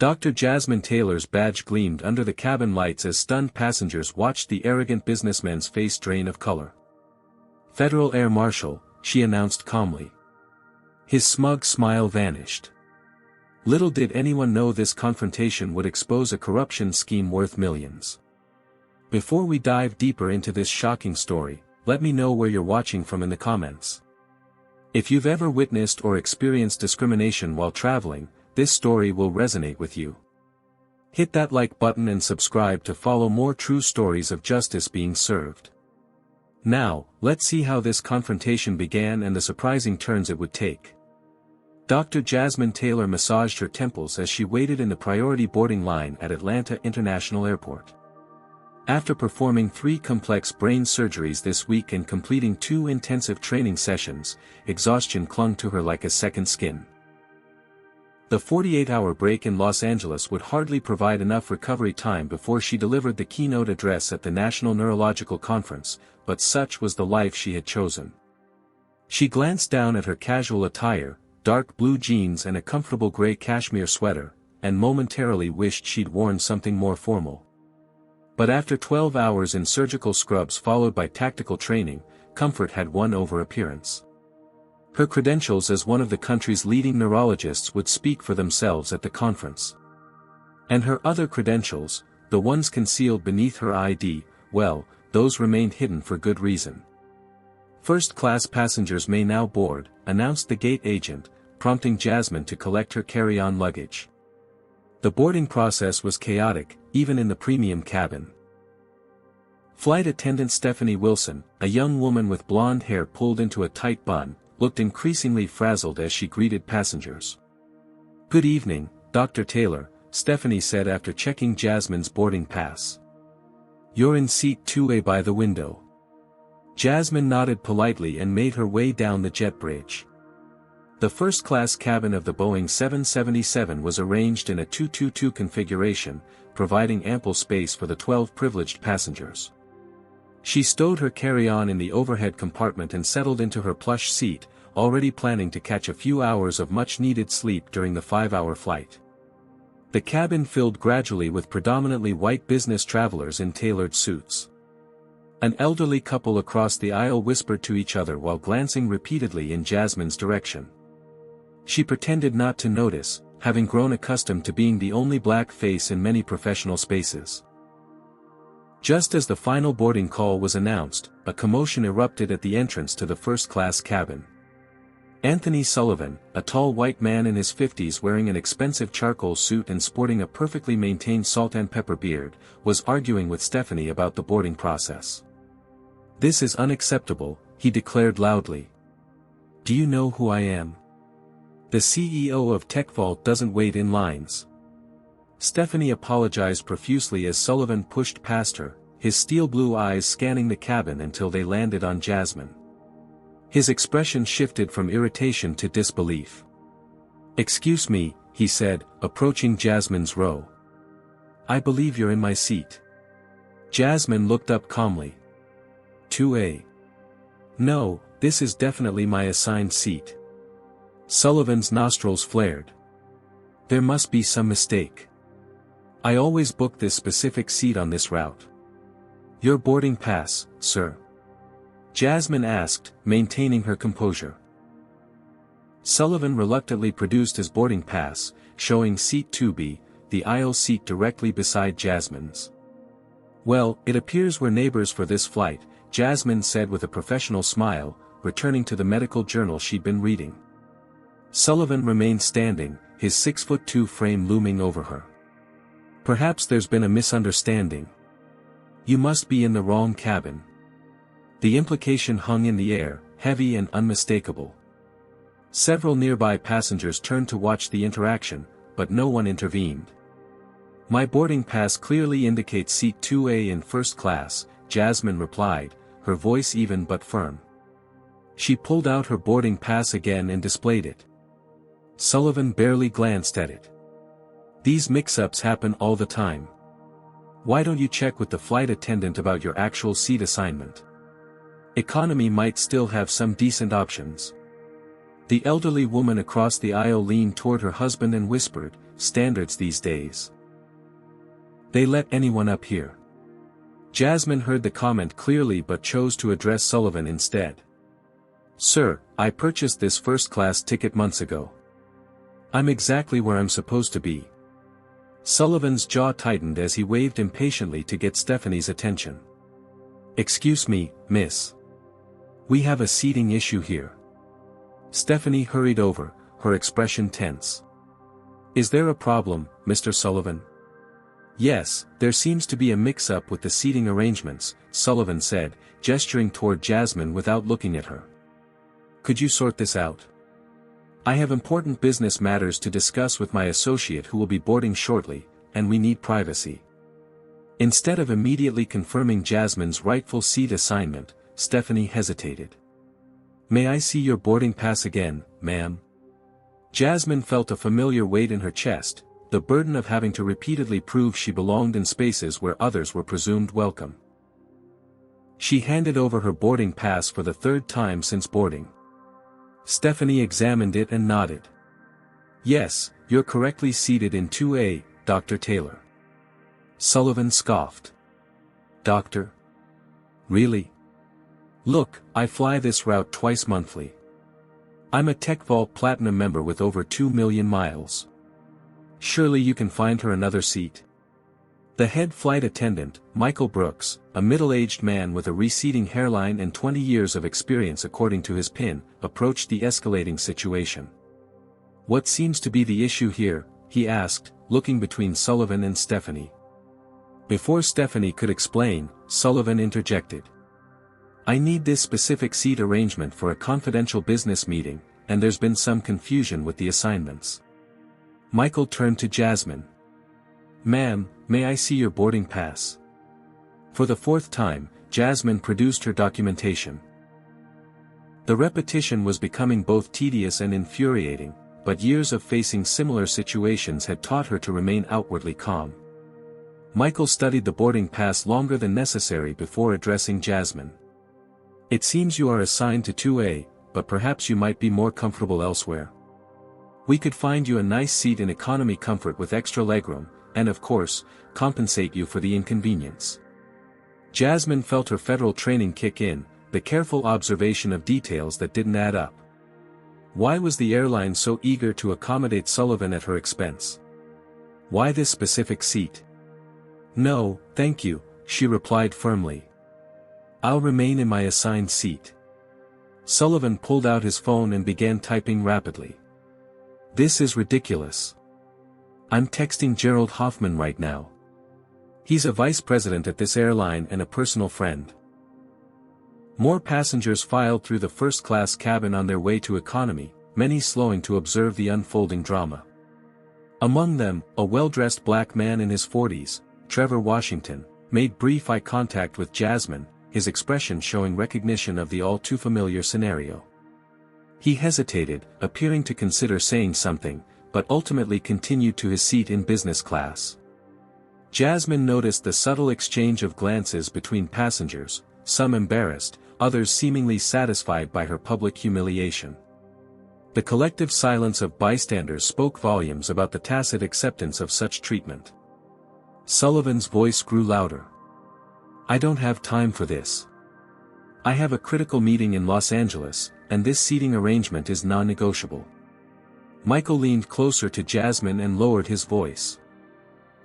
Dr. Jasmine Taylor's badge gleamed under the cabin lights as stunned passengers watched the arrogant businessman's face drain of color. "Federal Air Marshal," she announced calmly. His smug smile vanished. Little did anyone know this confrontation would expose a corruption scheme worth millions. Before we dive deeper into this shocking story, let me know where you're watching from in the comments. If you've ever witnessed or experienced discrimination while traveling, this story will resonate with you. Hit that like button and subscribe to follow more true stories of justice being served. Now, let's see how this confrontation began and the surprising turns it would take. Dr. Jasmine Taylor massaged her temples as she waited in the priority boarding line at Atlanta International Airport. After performing 3 complex brain surgeries this week and completing 2 intensive training sessions, exhaustion clung to her like a second skin. The 48-hour break in Los Angeles would hardly provide enough recovery time before she delivered the keynote address at the National Neurological Conference, but such was the life she had chosen. She glanced down at her casual attire, dark blue jeans and a comfortable gray cashmere sweater, and momentarily wished she'd worn something more formal. But after 12 hours in surgical scrubs followed by tactical training, comfort had won over appearance. Her credentials as one of the country's leading neurologists would speak for themselves at the conference. And her other credentials, the ones concealed beneath her ID, well, those remained hidden for good reason. "First-class passengers may now board," announced the gate agent, prompting Jasmine to collect her carry-on luggage. The boarding process was chaotic, even in the premium cabin. Flight attendant Stephanie Wilson, a young woman with blonde hair pulled into a tight bun, looked increasingly frazzled as she greeted passengers. "Good evening, Dr. Taylor," Stephanie said after checking Jasmine's boarding pass. "You're in seat 2A by the window." Jasmine nodded politely and made her way down the jet bridge. The first-class cabin of the Boeing 777 was arranged in a 222 configuration, providing ample space for the 12 privileged passengers. She stowed her carry-on in the overhead compartment and settled into her plush seat, already planning to catch a few hours of much-needed sleep during the 5-hour flight. The cabin filled gradually with predominantly white business travelers in tailored suits. An elderly couple across the aisle whispered to each other while glancing repeatedly in Jasmine's direction. She pretended not to notice, having grown accustomed to being the only black face in many professional spaces. Just as the final boarding call was announced, a commotion erupted at the entrance to the first-class cabin. Anthony Sullivan, a tall white man in his 50s wearing an expensive charcoal suit and sporting a perfectly maintained salt and pepper beard, was arguing with Stephanie about the boarding process. "This is unacceptable," he declared loudly. "Do you know who I am? The CEO of TechVault doesn't wait in lines." Stephanie apologized profusely as Sullivan pushed past her, his steel blue eyes scanning the cabin until they landed on Jasmine. His expression shifted from irritation to disbelief. "Excuse me," he said, approaching Jasmine's row. "I believe you're in my seat." Jasmine looked up calmly. 2A. "No, this is definitely my assigned seat." Sullivan's nostrils flared. "There must be some mistake. I always book this specific seat on this route." "Your boarding pass, sir?" Jasmine asked, maintaining her composure. Sullivan reluctantly produced his boarding pass, showing seat 2B, the aisle seat directly beside Jasmine's. "Well, it appears we're neighbors for this flight," Jasmine said with a professional smile, returning to the medical journal she'd been reading. Sullivan remained standing, his 6'2" frame looming over her. "Perhaps there's been a misunderstanding. You must be in the wrong cabin." The implication hung in the air, heavy and unmistakable. Several nearby passengers turned to watch the interaction, but no one intervened. "My boarding pass clearly indicates seat 2A in first class," Jasmine replied, her voice even but firm. She pulled out her boarding pass again and displayed it. Sullivan barely glanced at it. "These mix-ups happen all the time. Why don't you check with the flight attendant about your actual seat assignment? Economy might still have some decent options." The elderly woman across the aisle leaned toward her husband and whispered, "Standards these days. They let anyone up here." Jasmine heard the comment clearly but chose to address Sullivan instead. "Sir, I purchased this first-class ticket months ago. I'm exactly where I'm supposed to be." Sullivan's jaw tightened as he waved impatiently to get Stephanie's attention. "Excuse me, miss. We have a seating issue here." Stephanie hurried over, her expression tense. "Is there a problem, Mr. Sullivan?" "Yes, there seems to be a mix-up with the seating arrangements," Sullivan said, gesturing toward Jasmine without looking at her. "Could you sort this out? I have important business matters to discuss with my associate who will be boarding shortly, and we need privacy." Instead of immediately confirming Jasmine's rightful seat assignment, Stephanie hesitated. "May I see your boarding pass again, ma'am?" Jasmine felt a familiar weight in her chest, the burden of having to repeatedly prove she belonged in spaces where others were presumed welcome. She handed over her boarding pass for the third time since boarding. Stephanie examined it and nodded. "Yes, you're correctly seated in 2A, Dr. Taylor." Sullivan scoffed. "Doctor? Really? Look, I fly this route twice monthly. I'm a TechVault Platinum member with over 2 million miles. Surely you can find her another seat." The head flight attendant, Michael Brooks, a middle-aged man with a receding hairline and 20 years of experience according to his PIN, approached the escalating situation. "What seems to be the issue here?" he asked, looking between Sullivan and Stephanie. Before Stephanie could explain, Sullivan interjected. "I need this specific seat arrangement for a confidential business meeting, and there's been some confusion with the assignments." Michael turned to Jasmine. "Ma'am, may I see your boarding pass?" For the fourth time, Jasmine produced her documentation. The repetition was becoming both tedious and infuriating, but years of facing similar situations had taught her to remain outwardly calm. Michael studied the boarding pass longer than necessary before addressing Jasmine. "It seems you are assigned to 2A, but perhaps you might be more comfortable elsewhere. We could find you a nice seat in economy comfort with extra legroom, and of course, compensate you for the inconvenience." Jasmine felt her federal training kick in, the careful observation of details that didn't add up. Why was the airline so eager to accommodate Sullivan at her expense? Why this specific seat? "No, thank you," she replied firmly. "I'll remain in my assigned seat." Sullivan pulled out his phone and began typing rapidly. "This is ridiculous. I'm texting Gerald Hoffman right now. He's a vice president at this airline and a personal friend." More passengers filed through the first-class cabin on their way to economy, many slowing to observe the unfolding drama. Among them, a well-dressed black man in his 40s, Trevor Washington, made brief eye contact with Jasmine, his expression showing recognition of the all-too-familiar scenario. He hesitated, appearing to consider saying something, but ultimately continued to his seat in business class. Jasmine noticed the subtle exchange of glances between passengers, some embarrassed, others seemingly satisfied by her public humiliation. The collective silence of bystanders spoke volumes about the tacit acceptance of such treatment. Sullivan's voice grew louder. "I don't have time for this. I have a critical meeting in Los Angeles, and this seating arrangement is non-negotiable." Michael leaned closer to Jasmine and lowered his voice.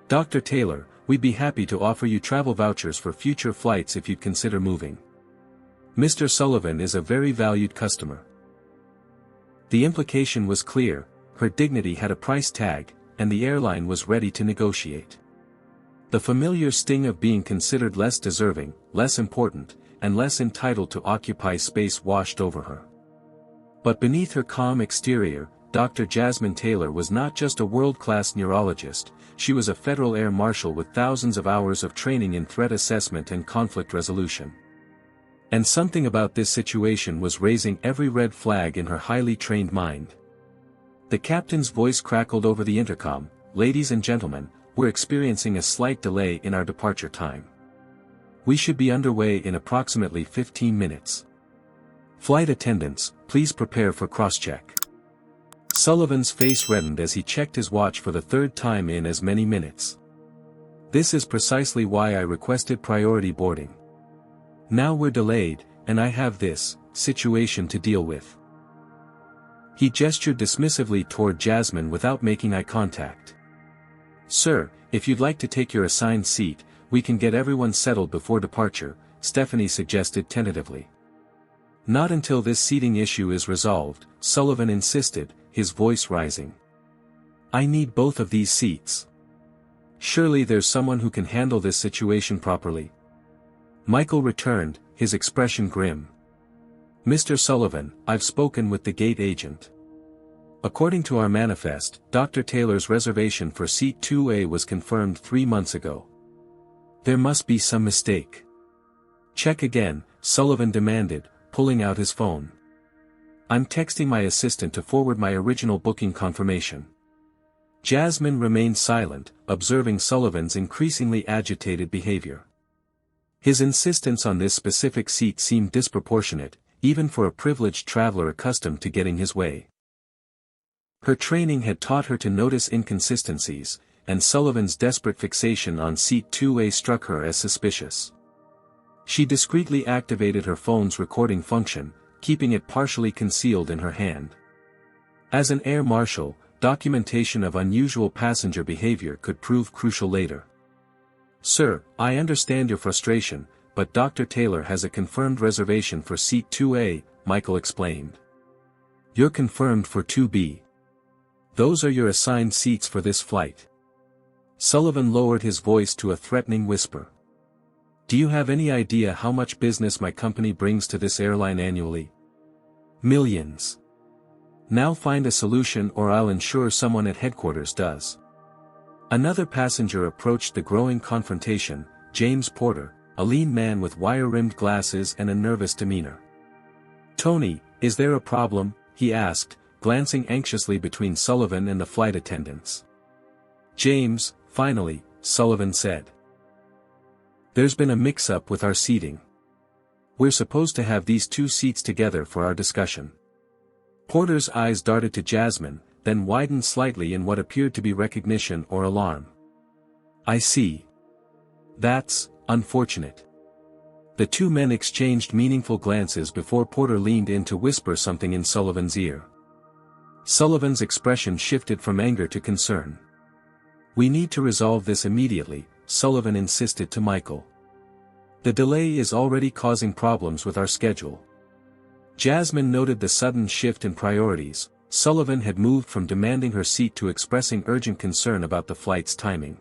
"Dr. Taylor, we'd be happy to offer you travel vouchers for future flights if you'd consider moving. Mr. Sullivan is a very valued customer." The implication was clear, her dignity had a price tag, and the airline was ready to negotiate. The familiar sting of being considered less deserving, less important, and less entitled to occupy space washed over her. But beneath her calm exterior, Dr. Jasmine Taylor was not just a world-class neurologist, she was a Federal Air Marshal with thousands of hours of training in threat assessment and conflict resolution. And something about this situation was raising every red flag in her highly trained mind. The captain's voice crackled over the intercom, "Ladies and gentlemen, we're experiencing a slight delay in our departure time. We should be underway in approximately 15 minutes. Flight attendants, please prepare for cross-check. Sullivan's face reddened as he checked his watch for the third time in as many minutes. This is precisely why I requested priority boarding. Now we're delayed, and I have this situation to deal with. He gestured dismissively toward Jasmine without making eye contact. Sir, if you'd like to take your assigned seat, we can get everyone settled before departure, Stephanie suggested tentatively. Not until this seating issue is resolved, Sullivan insisted, his voice rising. I need both of these seats. Surely there's someone who can handle this situation properly. Michael returned, his expression grim. Mr. Sullivan, I've spoken with the gate agent. According to our manifest, Dr. Taylor's reservation for seat 2A was confirmed 3 months ago. There must be some mistake. Check again, Sullivan demanded, pulling out his phone. I'm texting my assistant to forward my original booking confirmation. Jasmine remained silent, observing Sullivan's increasingly agitated behavior. His insistence on this specific seat seemed disproportionate, even for a privileged traveler accustomed to getting his way. Her training had taught her to notice inconsistencies, and Sullivan's desperate fixation on seat 2A struck her as suspicious. She discreetly activated her phone's recording function, keeping it partially concealed in her hand. As an air marshal, documentation of unusual passenger behavior could prove crucial later. Sir, I understand your frustration, but Dr. Taylor has a confirmed reservation for seat 2A, Michael explained. You're confirmed for 2B. Those are your assigned seats for this flight. Sullivan lowered his voice to a threatening whisper. Do you have any idea how much business my company brings to this airline annually? Millions. Now find a solution or I'll ensure someone at headquarters does. Another passenger approached the growing confrontation, James Porter, a lean man with wire-rimmed glasses and a nervous demeanor. Tony, is there a problem? He asked, glancing anxiously between Sullivan and the flight attendants. James, finally, Sullivan said. There's been a mix-up with our seating. We're supposed to have these 2 seats together for our discussion. Porter's eyes darted to Jasmine, then widened slightly in what appeared to be recognition or alarm. I see. That's unfortunate. The 2 men exchanged meaningful glances before Porter leaned in to whisper something in Sullivan's ear. Sullivan's expression shifted from anger to concern. We need to resolve this immediately, Sullivan insisted to Michael. The delay is already causing problems with our schedule. Jasmine noted the sudden shift in priorities. Sullivan had moved from demanding her seat to expressing urgent concern about the flight's timing.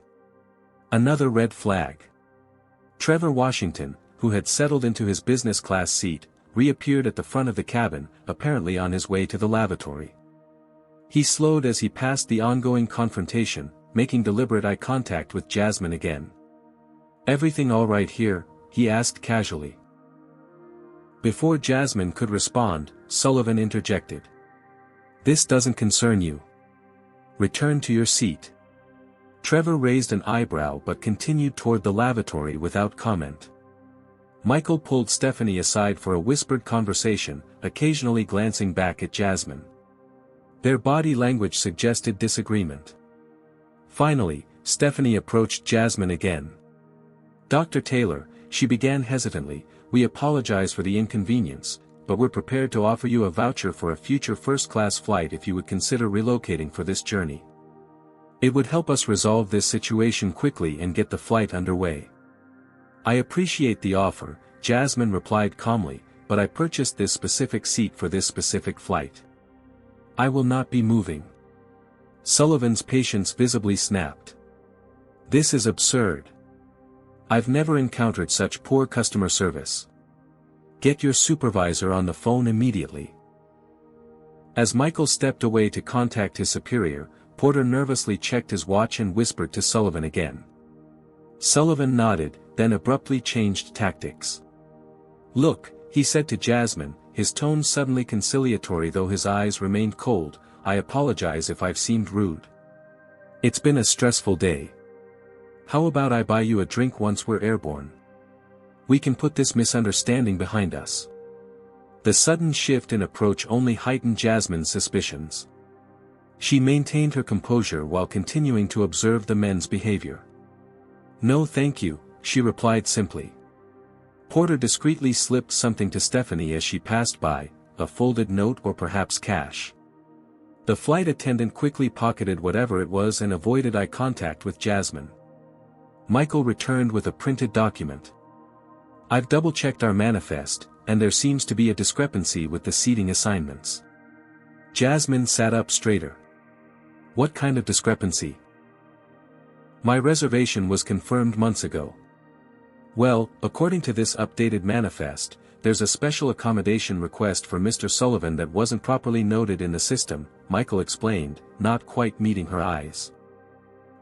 Another red flag. Trevor Washington, who had settled into his business class seat, reappeared at the front of the cabin, apparently on his way to the lavatory. He slowed as he passed the ongoing confrontation, making deliberate eye contact with Jasmine again. Everything all right here? He asked casually. Before Jasmine could respond, Sullivan interjected. This doesn't concern you. Return to your seat. Trevor raised an eyebrow but continued toward the lavatory without comment. Michael pulled Stephanie aside for a whispered conversation, occasionally glancing back at Jasmine. Their body language suggested disagreement. Finally, Stephanie approached Jasmine again. Dr. Taylor, she began hesitantly, we apologize for the inconvenience, but we're prepared to offer you a voucher for a future first-class flight if you would consider relocating for this journey. It would help us resolve this situation quickly and get the flight underway. I appreciate the offer, Jasmine replied calmly, but I purchased this specific seat for this specific flight. I will not be moving. Sullivan's patience visibly snapped. This is absurd. I've never encountered such poor customer service. Get your supervisor on the phone immediately. As Michael stepped away to contact his superior, Porter nervously checked his watch and whispered to Sullivan again. Sullivan nodded, then abruptly changed tactics. Look, he said to Jasmine, his tone suddenly conciliatory though his eyes remained cold, I apologize if I've seemed rude. It's been a stressful day. How about I buy you a drink once we're airborne? We can put this misunderstanding behind us. The sudden shift in approach only heightened Jasmine's suspicions. She maintained her composure while continuing to observe the men's behavior. "No thank you," she replied simply. Porter discreetly slipped something to Stephanie as she passed by, a folded note or perhaps cash. The flight attendant quickly pocketed whatever it was and avoided eye contact with Jasmine. Michael returned with a printed document. "I've double-checked our manifest, and there seems to be a discrepancy with the seating assignments." Jasmine sat up straighter. "What kind of discrepancy?" "My reservation was confirmed months ago." "Well, according to this updated manifest, there's a special accommodation request for Mr. Sullivan that wasn't properly noted in the system," Michael explained, not quite meeting her eyes.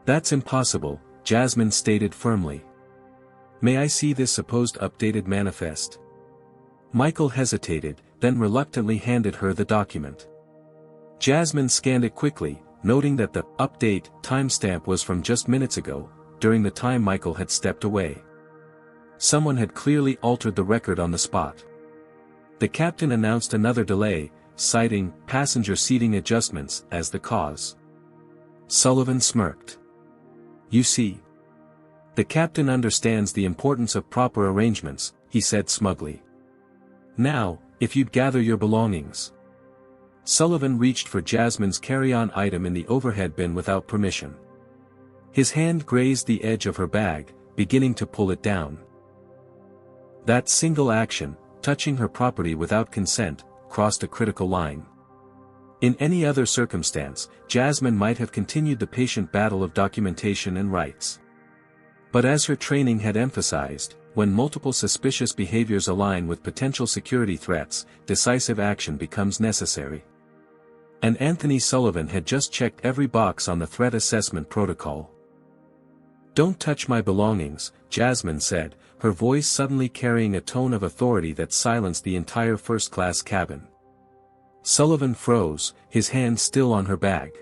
"That's impossible," Jasmine stated firmly. "May I see this supposed updated manifest?" Michael hesitated, then reluctantly handed her the document. Jasmine scanned it quickly, noting that the update timestamp was from just minutes ago, during the time Michael had stepped away. Someone had clearly altered the record on the spot. The captain announced another delay, citing passenger seating adjustments as the cause. Sullivan smirked. "You see. The captain understands the importance of proper arrangements," he said smugly. "Now, if you'd gather your belongings." Sullivan reached for Jasmine's carry-on item in the overhead bin without permission. His hand grazed the edge of her bag, beginning to pull it down. That single action, touching her property without consent, crossed a critical line. In any other circumstance, Jasmine might have continued the patient battle of documentation and rights. But as her training had emphasized, when multiple suspicious behaviors align with potential security threats, decisive action becomes necessary. And Anthony Sullivan had just checked every box on the threat assessment protocol. "Don't touch my belongings," Jasmine said, her voice suddenly carrying a tone of authority that silenced the entire first-class cabin. Sullivan froze, his hand still on her bag.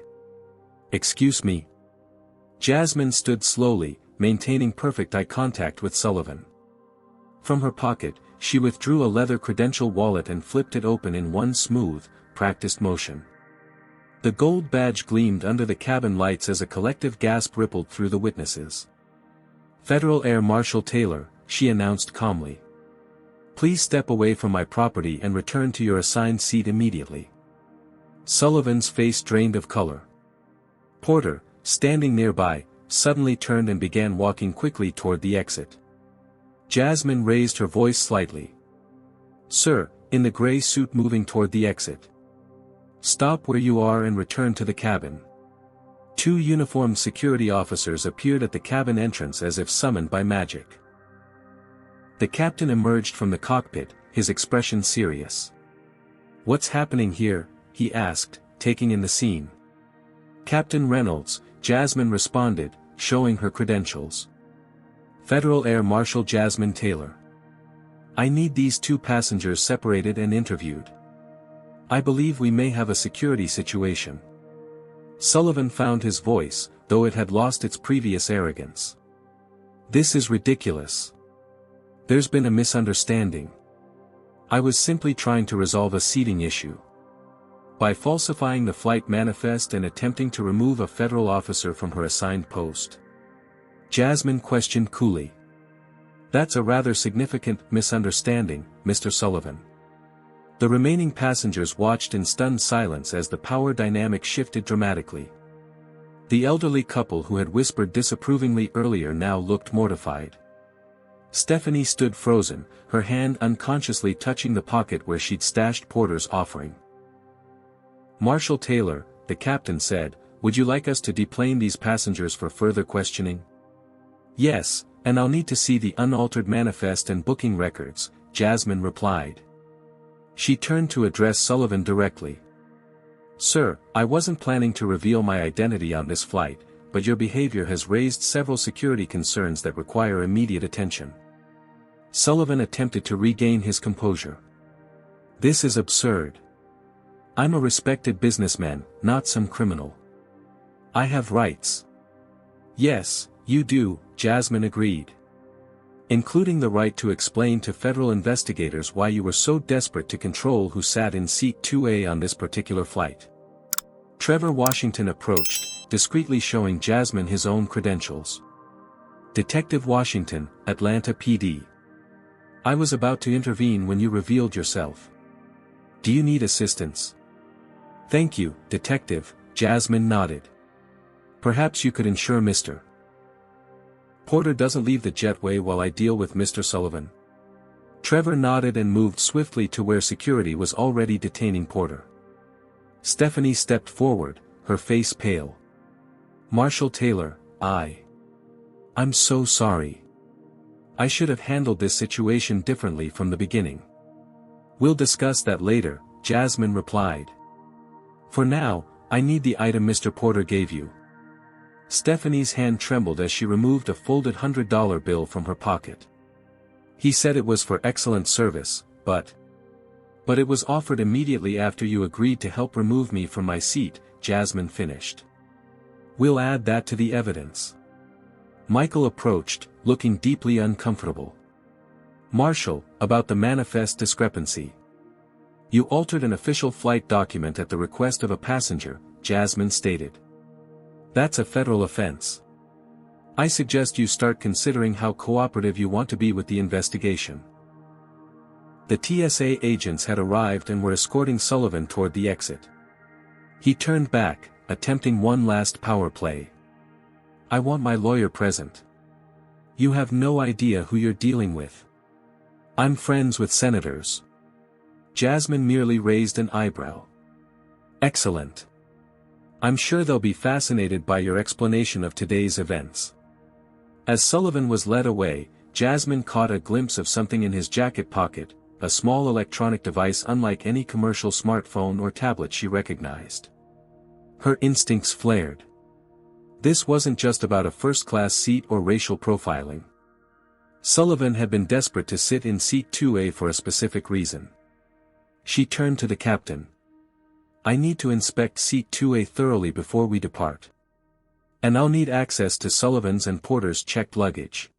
"Excuse me." Jasmine stood slowly, maintaining perfect eye contact with Sullivan. From her pocket, she withdrew a leather credential wallet and flipped it open in one smooth, practiced motion. The gold badge gleamed under the cabin lights as a collective gasp rippled through the witnesses. "Federal Air Marshal Taylor," she announced calmly. "Please step away from my property and return to your assigned seat immediately." Sullivan's face drained of color. Porter, standing nearby, suddenly turned and began walking quickly toward the exit. Jasmine raised her voice slightly. "Sir," in the gray suit moving toward the exit. "Stop where you are and return to the cabin." Two uniformed security officers appeared at the cabin entrance as if summoned by magic. The captain emerged from the cockpit, his expression serious. "What's happening here?" he asked, taking in the scene. "Captain Reynolds," Jasmine responded, showing her credentials. "Federal Air Marshal Jasmine Taylor. I need these two passengers separated and interviewed. I believe we may have a security situation." Sullivan found his voice, though it had lost its previous arrogance. "This is ridiculous. There's been a misunderstanding. I was simply trying to resolve a seating issue. By falsifying the flight manifest and attempting to remove a federal officer from her assigned post." Jasmine questioned coolly. "That's a rather significant misunderstanding, Mr. Sullivan." The remaining passengers watched in stunned silence as the power dynamic shifted dramatically. The elderly couple who had whispered disapprovingly earlier now looked mortified. Stephanie stood frozen, her hand unconsciously touching the pocket where she'd stashed Porter's offering. "Marshal Taylor," the captain said, "would you like us to deplane these passengers for further questioning?" "Yes, and I'll need to see the unaltered manifest and booking records," Jasmine replied. She turned to address Sullivan directly. "Sir, I wasn't planning to reveal my identity on this flight, but your behavior has raised several security concerns that require immediate attention." Sullivan attempted to regain his composure. "This is absurd. I'm a respected businessman, not some criminal. I have rights." "Yes, you do," Jasmine agreed. including the right to explain to federal investigators why you were so desperate to control who sat in seat 2A on this particular flight. Trevor Washington approached, discreetly showing Jasmine his own credentials. Detective Washington, Atlanta PD. I was about to intervene when you revealed yourself. Do you need assistance? Thank you, Detective, Jasmine nodded. Perhaps you could ensure Mr. Porter doesn't leave the jetway while I deal with Mr. Sullivan. Trevor nodded and moved swiftly to where security was already detaining Porter. Stephanie stepped forward, her face pale. Marshal Taylor, I'm so sorry. I should have handled this situation differently from the beginning. We'll discuss that later, Jasmine replied. For now, I need the item Mr. Porter gave you. Stephanie's hand trembled as she removed a folded $100 bill from her pocket. He said it was for excellent service, but it was offered immediately after you agreed to help remove me from my seat, Jasmine finished. We'll add that to the evidence. Michael approached, looking deeply uncomfortable. Marshal, about the manifest discrepancy. You altered an official flight document at the request of a passenger, Jasmine stated. That's a federal offense. I suggest you start considering how cooperative you want to be with the investigation. The TSA agents had arrived and were escorting Sullivan toward the exit. He turned back, attempting one last power play. I want my lawyer present. You have no idea who you're dealing with. I'm friends with senators. Jasmine merely raised an eyebrow. Excellent. I'm sure they'll be fascinated by your explanation of today's events. As Sullivan was led away, Jasmine caught a glimpse of something in his jacket pocket, a small electronic device unlike any commercial smartphone or tablet she recognized. Her instincts flared. This wasn't just about a first-class seat or racial profiling. Sullivan had been desperate to sit in seat 2A for a specific reason. She turned to the captain. I need to inspect seat 2A thoroughly before we depart. And I'll need access to Sullivan's and Porter's checked luggage.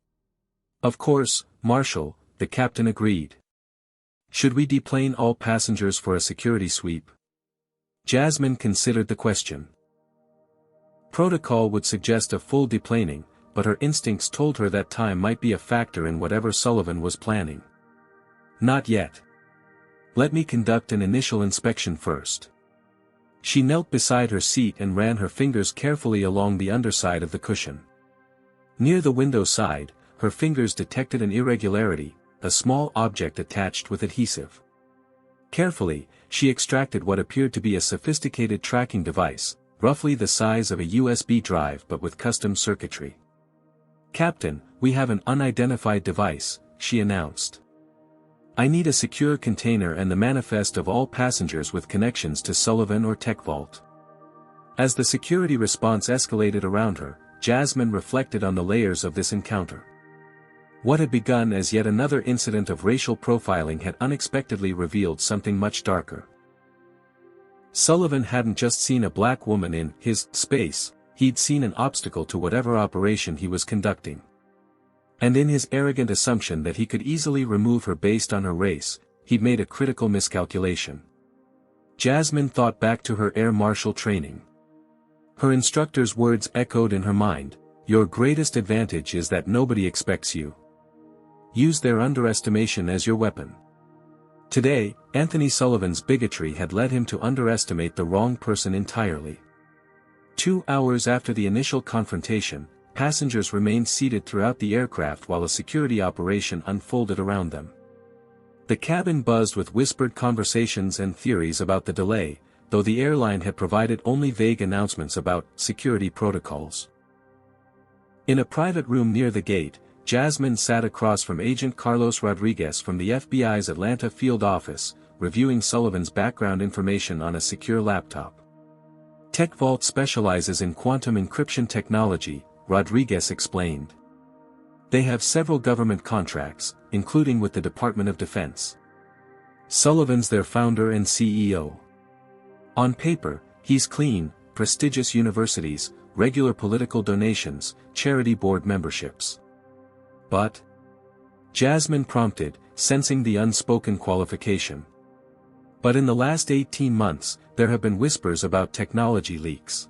Of course, Marshal, the captain agreed. Should we deplane all passengers for a security sweep? Jasmine considered the question. Protocol would suggest a full deplaning, but her instincts told her that time might be a factor in whatever Sullivan was planning. Not yet. Let me conduct an initial inspection first. She knelt beside her seat and ran her fingers carefully along the underside of the cushion. Near the window side, her fingers detected an irregularity, a small object attached with adhesive. Carefully, she extracted what appeared to be a sophisticated tracking device, roughly the size of a USB drive but with custom circuitry. Captain, we have an unidentified device, she announced. I need a secure container and the manifest of all passengers with connections to Sullivan or TechVault. As the security response escalated around her, Jasmine reflected on the layers of this encounter. What had begun as yet another incident of racial profiling had unexpectedly revealed something much darker. Sullivan hadn't just seen a black woman in his space, he'd seen an obstacle to whatever operation he was conducting. And in his arrogant assumption that he could easily remove her based on her race, he'd made a critical miscalculation. Jasmine thought back to her Air Marshal training. Her instructor's words echoed in her mind, your greatest advantage is that nobody expects you. Use their underestimation as your weapon. Today, Anthony Sullivan's bigotry had led him to underestimate the wrong person entirely. 2 hours after the initial confrontation, passengers remained seated throughout the aircraft while a security operation unfolded around them. The cabin buzzed with whispered conversations and theories about the delay, though the airline had provided only vague announcements about security protocols. In a private room near the gate, Jasmine sat across from Agent Carlos Rodriguez from the FBI's Atlanta field office, reviewing Sullivan's background information on a secure laptop. TechVault specializes in quantum encryption technology, Rodriguez explained. They have several government contracts, including with the Department of Defense. Sullivan's their founder and CEO. On paper, he's clean, prestigious universities, regular political donations, charity board memberships. But Jasmine prompted, sensing the unspoken qualification. But in the last 18 months, there have been whispers about technology leaks.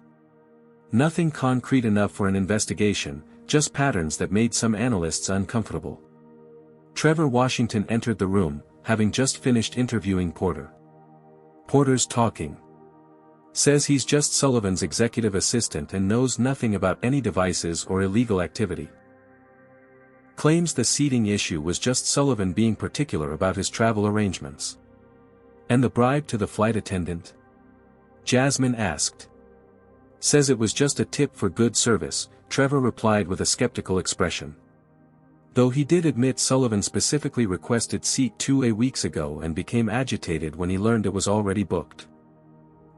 Nothing concrete enough for an investigation, just patterns that made some analysts uncomfortable. Trevor Washington entered the room, having just finished interviewing Porter. Porter's talking. Says he's just Sullivan's executive assistant and knows nothing about any devices or illegal activity. Claims the seating issue was just Sullivan being particular about his travel arrangements. And the bribe to the flight attendant? Jasmine asked. Says it was just a tip for good service, Trevor replied with a skeptical expression. Though he did admit Sullivan specifically requested seat 2A weeks ago and became agitated when he learned it was already booked.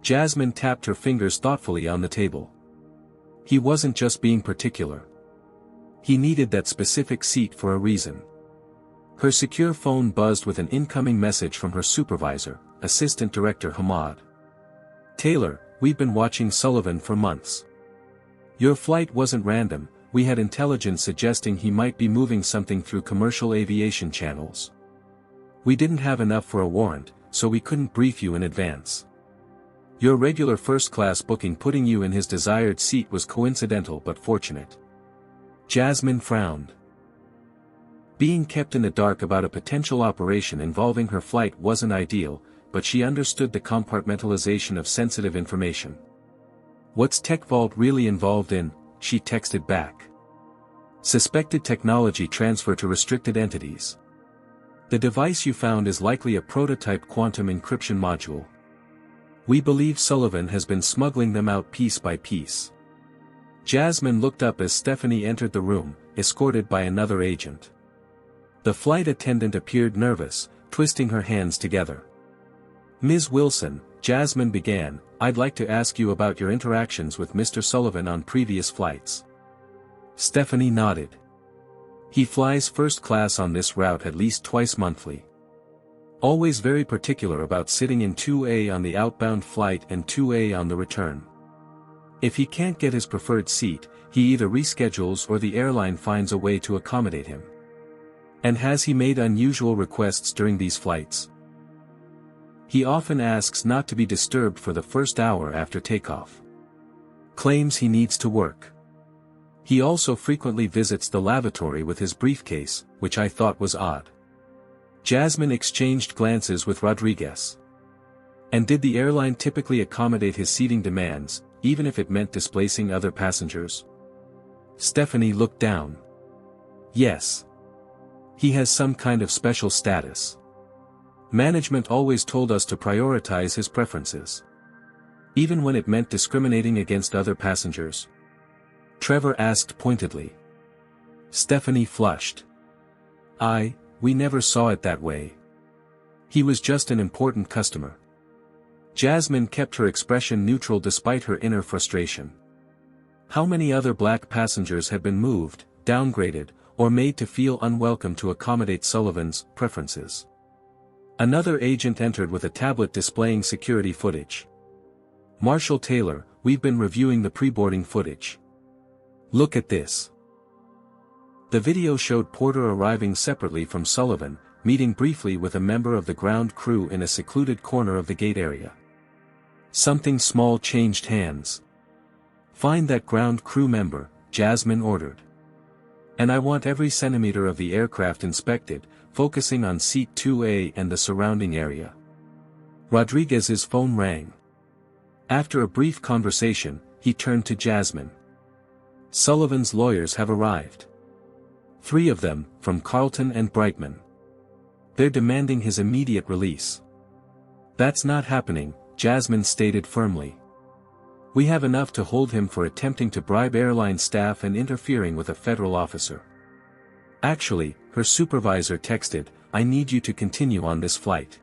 Jasmine tapped her fingers thoughtfully on the table. He wasn't just being particular. He needed that specific seat for a reason. Her secure phone buzzed with an incoming message from her supervisor, Assistant Director Hamad. Taylor, we've been watching Sullivan for months. Your flight wasn't random, we had intelligence suggesting he might be moving something through commercial aviation channels. We didn't have enough for a warrant, so we couldn't brief you in advance. Your regular first-class booking putting you in his desired seat was coincidental but fortunate. Jasmine frowned. Being kept in the dark about a potential operation involving her flight wasn't ideal, but she understood the compartmentalization of sensitive information. What's TechVault really involved in? She texted back. Suspected technology transfer to restricted entities. The device you found is likely a prototype quantum encryption module. We believe Sullivan has been smuggling them out piece by piece. Jasmine looked up as Stephanie entered the room, escorted by another agent. The flight attendant appeared nervous, twisting her hands together. Ms. Wilson, Jasmine began, I'd like to ask you about your interactions with Mr. Sullivan on previous flights. Stephanie nodded. He flies first class on this route at least twice monthly. Always very particular about sitting in 2A on the outbound flight and 2A on the return. If he can't get his preferred seat, he either reschedules or the airline finds a way to accommodate him. And has he made unusual requests during these flights? He often asks not to be disturbed for the first hour after takeoff. Claims he needs to work. He also frequently visits the lavatory with his briefcase, which I thought was odd. Jasmine exchanged glances with Rodriguez. And did the airline typically accommodate his seating demands, even if it meant displacing other passengers? Stephanie looked down. Yes. He has some kind of special status. Management always told us to prioritize his preferences. Even when it meant discriminating against other passengers. Trevor asked pointedly. Stephanie flushed. We never saw it that way. He was just an important customer. Jasmine kept her expression neutral despite her inner frustration. How many other black passengers had been moved, downgraded, or made to feel unwelcome to accommodate Sullivan's preferences? Another agent entered with a tablet displaying security footage. Marshal Taylor, we've been reviewing the pre-boarding footage. Look at this. The video showed Porter arriving separately from Sullivan, meeting briefly with a member of the ground crew in a secluded corner of the gate area. Something small changed hands. Find that ground crew member, Jasmine ordered. And I want every centimeter of the aircraft inspected, focusing on seat 2A and the surrounding area. Rodriguez's phone rang. After a brief conversation, he turned to Jasmine. Sullivan's lawyers have arrived. 3 of them, from Carlton and Brightman. They're demanding his immediate release. That's not happening, Jasmine stated firmly. We have enough to hold him for attempting to bribe airline staff and interfering with a federal officer. Actually, her supervisor texted, I need you to continue on this flight.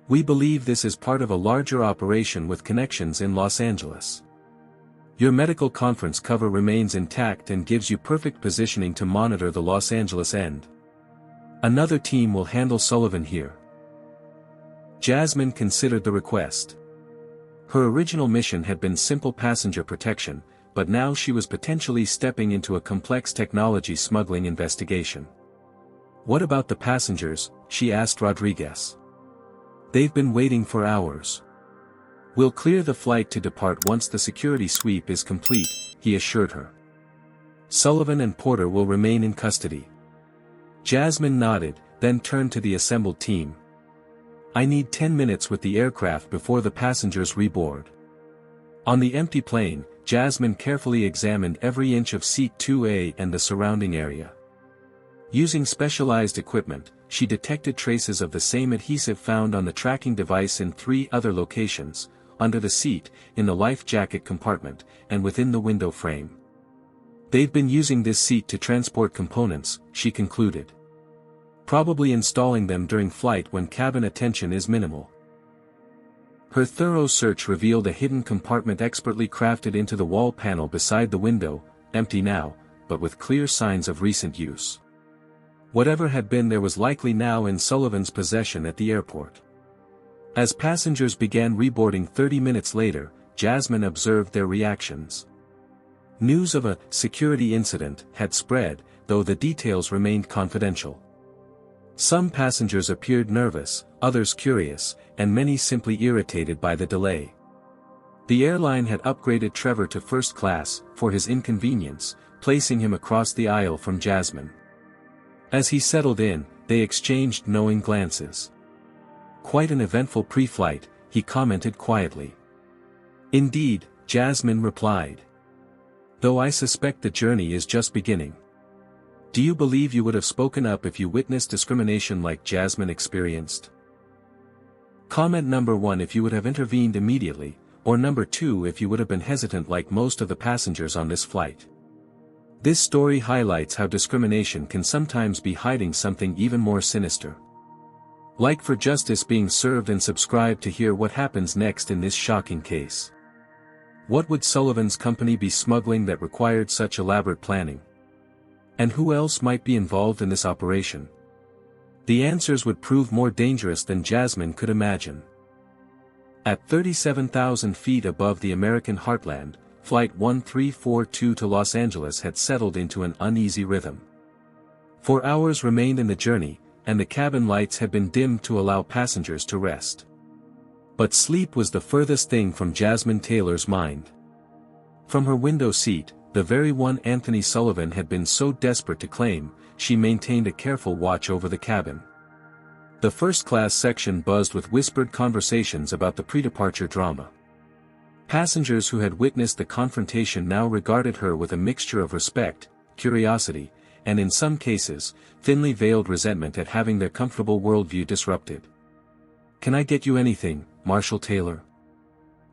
We believe this is part of a larger operation with connections in Los Angeles. Your medical conference cover remains intact and gives you perfect positioning to monitor the Los Angeles end. Another team will handle Sullivan here. Jasmine considered the request. Her original mission had been simple passenger protection, but now she was potentially stepping into a complex technology smuggling investigation. "What about the passengers?" she asked Rodriguez. "They've been waiting for hours." "We'll clear the flight to depart once the security sweep is complete," he assured her. "Sullivan and Porter will remain in custody." Jasmine nodded, then turned to the assembled team. "I need 10 minutes with the aircraft before the passengers reboard." On the empty plane, Jasmine carefully examined every inch of Seat 2A and the surrounding area. Using specialized equipment, she detected traces of the same adhesive found on the tracking device in 3 other locations: under the seat, in the life jacket compartment, and within the window frame. "They've been using this seat to transport components," she concluded. "Probably installing them during flight when cabin attention is minimal." Her thorough search revealed a hidden compartment expertly crafted into the wall panel beside the window, empty now, but with clear signs of recent use. Whatever had been there was likely now in Sullivan's possession at the airport. As passengers began reboarding 30 minutes later, Jasmine observed their reactions. News of a security incident had spread, though the details remained confidential. Some passengers appeared nervous, others curious, and many simply irritated by the delay. The airline had upgraded Trevor to first class, for his inconvenience, placing him across the aisle from Jasmine. As he settled in, they exchanged knowing glances. "Quite an eventful pre-flight," he commented quietly. "Indeed," Jasmine replied. "Though I suspect the journey is just beginning." "Do you believe you would have spoken up if you witnessed discrimination like Jasmine experienced?" Comment number 1: if you would have intervened immediately, or number 2: if you would have been hesitant like most of the passengers on this flight. This story highlights how discrimination can sometimes be hiding something even more sinister. Like for justice being served and subscribe to hear what happens next in this shocking case. What would Sullivan's company be smuggling that required such elaborate planning? And who else might be involved in this operation? The answers would prove more dangerous than Jasmine could imagine. At 37,000 feet above the American heartland, Flight 1342 to Los Angeles had settled into an uneasy rhythm. 4 hours remained in the journey, and the cabin lights had been dimmed to allow passengers to rest. But sleep was the furthest thing from Jasmine Taylor's mind. From her window seat, the very one Anthony Sullivan had been so desperate to claim, she maintained a careful watch over the cabin. The first-class section buzzed with whispered conversations about the pre-departure drama. Passengers who had witnessed the confrontation now regarded her with a mixture of respect, curiosity, and in some cases, thinly veiled resentment at having their comfortable worldview disrupted. "Can I get you anything, Marshal Taylor?"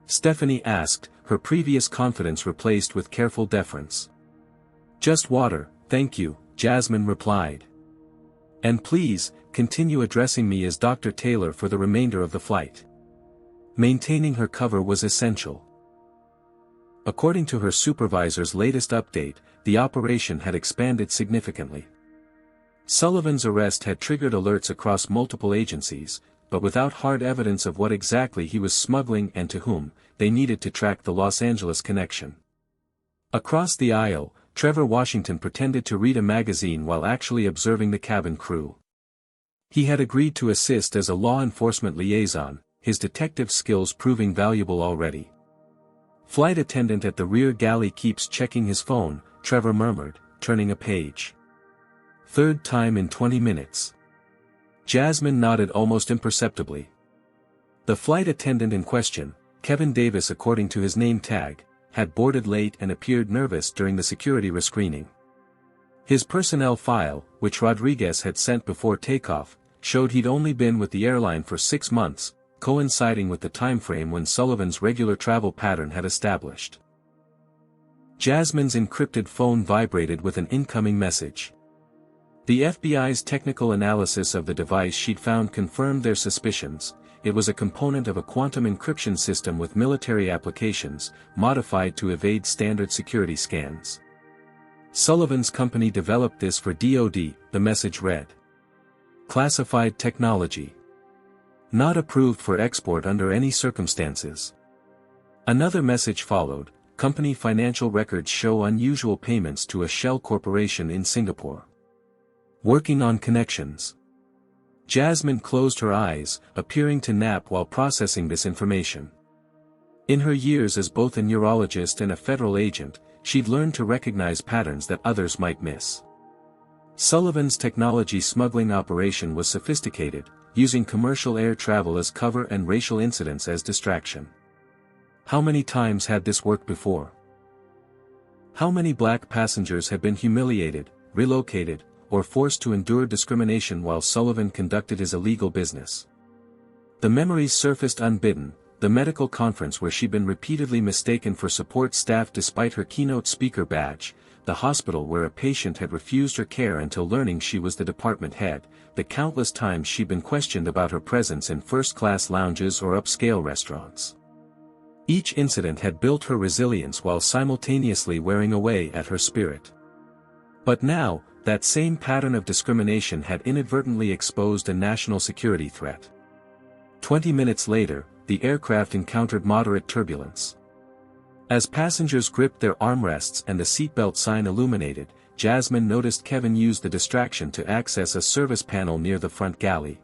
Stephanie asked, her previous confidence replaced with careful deference. "Just water, thank you," Jasmine replied. "And please, continue addressing me as Dr. Taylor for the remainder of the flight." Maintaining her cover was essential. According to her supervisor's latest update, the operation had expanded significantly. Sullivan's arrest had triggered alerts across multiple agencies, but without hard evidence of what exactly he was smuggling and to whom, they needed to track the Los Angeles connection. Across the aisle, Trevor Washington pretended to read a magazine while actually observing the cabin crew. He had agreed to assist as a law enforcement liaison, his detective skills proving valuable already. "Flight attendant at the rear galley keeps checking his phone," Trevor murmured, turning a page. "Third time in 20 minutes. Jasmine nodded almost imperceptibly. The flight attendant in question, Kevin Davis according to his name tag, had boarded late and appeared nervous during the security rescreening. His personnel file, which Rodriguez had sent before takeoff, showed he'd only been with the airline for 6 months, coinciding with the timeframe when Sullivan's regular travel pattern had established. Jasmine's encrypted phone vibrated with an incoming message. The FBI's technical analysis of the device she'd found confirmed their suspicions. It was a component of a quantum encryption system with military applications, modified to evade standard security scans. Sullivan's company developed this for DoD, the message read. Classified technology. Not approved for export under any circumstances. Another message followed. Company financial records show unusual payments to a shell corporation in Singapore. Working on connections. Jasmine closed her eyes, appearing to nap while processing this information. In her years as both a neurologist and a federal agent, she'd learned to recognize patterns that others might miss. Sullivan's technology smuggling operation was sophisticated, using commercial air travel as cover and racial incidents as distraction. How many times had this worked before? How many black passengers had been humiliated, relocated, or forced to endure discrimination while Sullivan conducted his illegal business? The memories surfaced unbidden: the medical conference where she'd been repeatedly mistaken for support staff despite her keynote speaker badge, the hospital where a patient had refused her care until learning she was the department head, the countless times she'd been questioned about her presence in first-class lounges or upscale restaurants. Each incident had built her resilience while simultaneously wearing away at her spirit. But now, that same pattern of discrimination had inadvertently exposed a national security threat. 20 minutes later, the aircraft encountered moderate turbulence. As passengers gripped their armrests and the seatbelt sign illuminated, Jasmine noticed Kevin use the distraction to access a service panel near the front galley.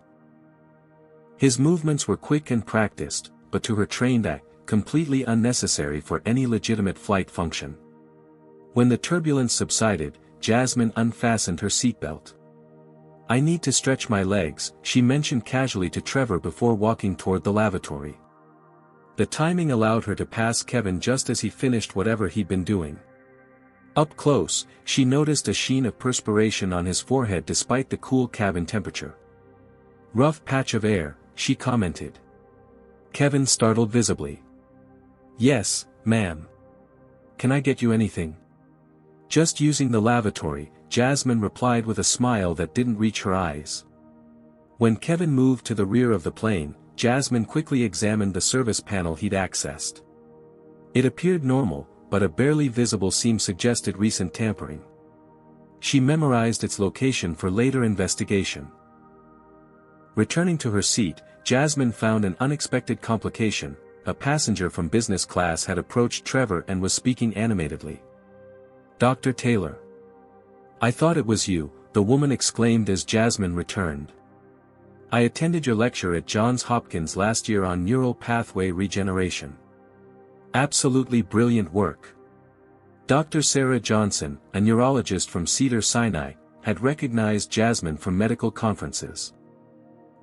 His movements were quick and practiced, but to her trained eye, completely unnecessary for any legitimate flight function. When the turbulence subsided, Jasmine unfastened her seatbelt. "I need to stretch my legs," she mentioned casually to Trevor before walking toward the lavatory. The timing allowed her to pass Kevin just as he finished whatever he'd been doing. Up close, she noticed a sheen of perspiration on his forehead despite the cool cabin temperature. "Rough patch of air," she commented. Kevin startled visibly. "Yes, ma'am. Can I get you anything?" "Just using the lavatory," Jasmine replied with a smile that didn't reach her eyes. When Kevin moved to the rear of the plane, Jasmine quickly examined the service panel he'd accessed. It appeared normal, but a barely visible seam suggested recent tampering. She memorized its location for later investigation. Returning to her seat, Jasmine found an unexpected complication: a passenger from business class had approached Trevor and was speaking animatedly. "Dr. Taylor. I thought it was you," the woman exclaimed as Jasmine returned. "I attended your lecture at Johns Hopkins last year on neural pathway regeneration. Absolutely brilliant work." Dr. Sarah Johnson, a neurologist from Cedars-Sinai, had recognized Jasmine from medical conferences.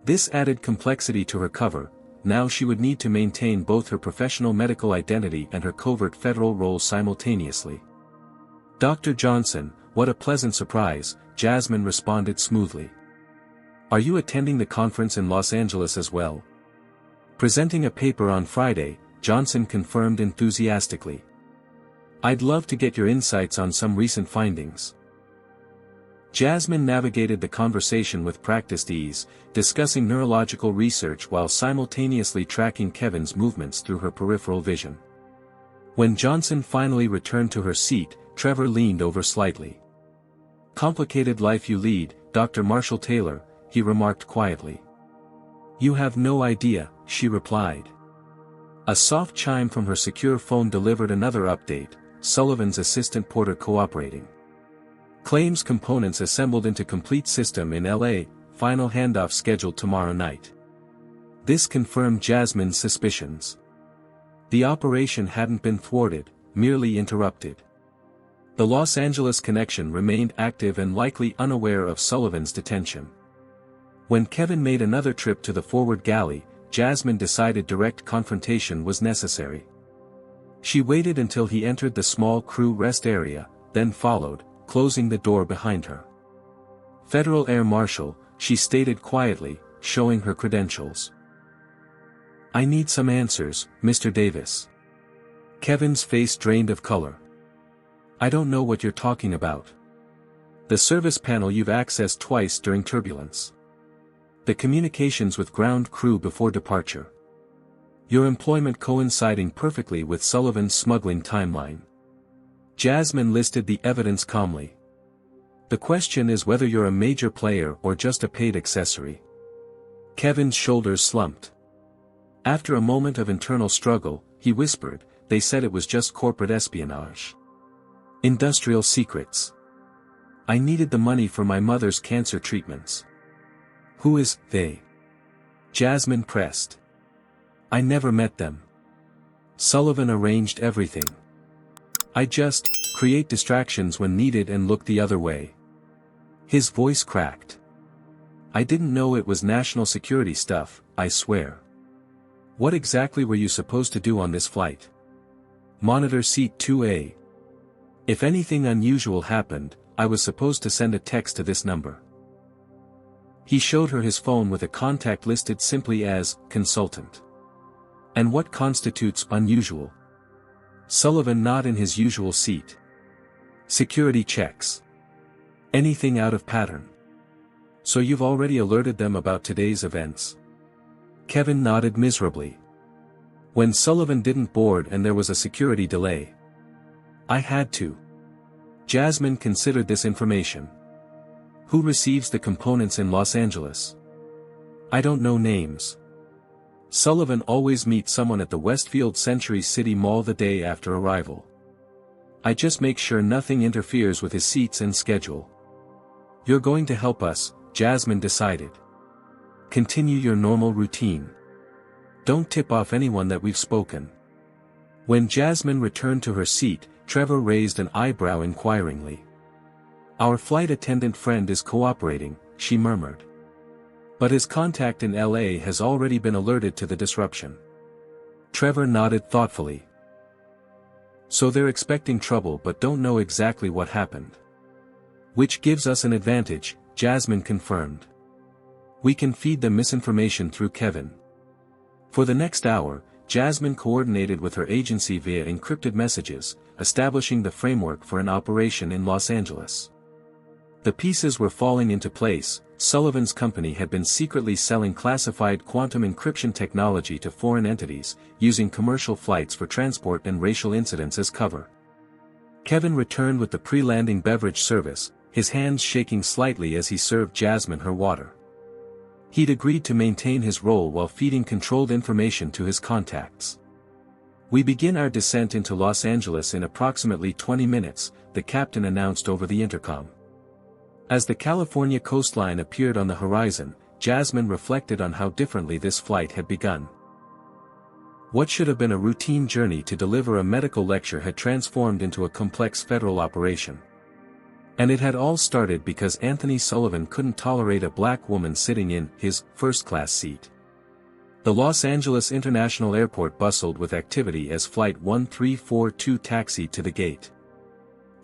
This added complexity to her cover. Now she would need to maintain both her professional medical identity and her covert federal role simultaneously. "Dr. Johnson, what a pleasant surprise," Jasmine responded smoothly. "Are you attending the conference in Los Angeles as well?" Presenting a paper on Friday, Johnson confirmed enthusiastically. "I'd love to get your insights on some recent findings." Jasmine navigated the conversation with practiced ease, discussing neurological research while simultaneously tracking Kevin's movements through her peripheral vision. When Johnson finally returned to her seat, Trevor leaned over slightly. "Complicated life you lead, Dr. Marshall Taylor," he remarked quietly. "You have no idea," she replied. A soft chime from her secure phone delivered another update: Sullivan's assistant porter cooperating. Claims components assembled into complete system in LA, final handoff scheduled tomorrow night. This confirmed Jasmine's suspicions. The operation hadn't been thwarted, merely interrupted. The Los Angeles connection remained active and likely unaware of Sullivan's detention. When Kevin made another trip to the forward galley, Jasmine decided direct confrontation was necessary. She waited until he entered the small crew rest area, then followed, closing the door behind her. "Federal Air Marshal," she stated quietly, showing her credentials. "I need some answers, Mr. Davis." Kevin's face drained of color. "I don't know what you're talking about." "The service panel you've accessed twice during turbulence. The communications with ground crew before departure. Your employment coinciding perfectly with Sullivan's smuggling timeline." Jasmine listed the evidence calmly. "The question is whether you're a major player or just a paid accessory." Kevin's shoulders slumped. After a moment of internal struggle, he whispered, "They said it was just corporate espionage. Industrial secrets. I needed the money for my mother's cancer treatments. Who is they? Jasmine pressed. I never met them. Sullivan arranged everything. I just create distractions when needed and look the other way. His voice cracked. I didn't know it was national security stuff, I swear. What exactly were you supposed to do on this flight? Monitor seat 2A. If anything unusual happened, I was supposed to send a text to this number. He showed her his phone with a contact listed simply as consultant. And what constitutes unusual? Sullivan not in his usual seat. Security checks. Anything out of pattern. So you've already alerted them about today's events? Kevin nodded miserably. When Sullivan didn't board and there was a security delay. I had to. Jasmine considered this information. Who receives the components in Los Angeles? I don't know names. Sullivan always meets someone at the Westfield Century City Mall the day after arrival. I just make sure nothing interferes with his seats and schedule. You're going to help us, Jasmine decided. Continue your normal routine. Don't tip off anyone that we've spoken. When Jasmine returned to her seat, Trevor raised an eyebrow inquiringly. Our flight attendant friend is cooperating, she murmured. But his contact in LA has already been alerted to the disruption. Trevor nodded thoughtfully. So they're expecting trouble but don't know exactly what happened. Which gives us an advantage, Jasmine confirmed. We can feed them misinformation through Kevin. For the next hour, Jasmine coordinated with her agency via encrypted messages, establishing the framework for an operation in Los Angeles. The pieces were falling into place. Sullivan's company had been secretly selling classified quantum encryption technology to foreign entities, using commercial flights for transport and racial incidents as cover. Kevin returned with the pre-landing beverage service, his hands shaking slightly as he served Jasmine her water. He'd agreed to maintain his role while feeding controlled information to his contacts. We begin our descent into Los Angeles in approximately 20 minutes, the captain announced over the intercom. As the California coastline appeared on the horizon, Jasmine reflected on how differently this flight had begun. What should have been a routine journey to deliver a medical lecture had transformed into a complex federal operation. And it had all started because Anthony Sullivan couldn't tolerate a black woman sitting in his first-class seat. The Los Angeles International Airport bustled with activity as Flight 1342 taxied to the gate.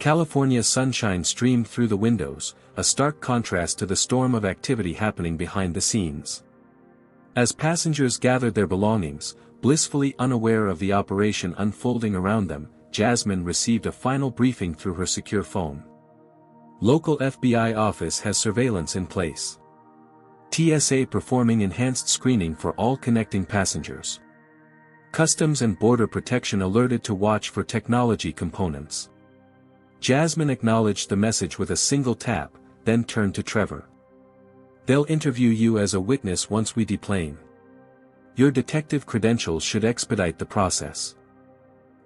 California sunshine streamed through the windows, a stark contrast to the storm of activity happening behind the scenes. As passengers gathered their belongings, blissfully unaware of the operation unfolding around them, Jasmine received a final briefing through her secure phone. Local FBI office has surveillance in place. TSA performing enhanced screening for all connecting passengers. Customs and Border Protection alerted to watch for technology components. Jasmine acknowledged the message with a single tap, then turned to Trevor. They'll interview you as a witness once we deplane. Your detective credentials should expedite the process.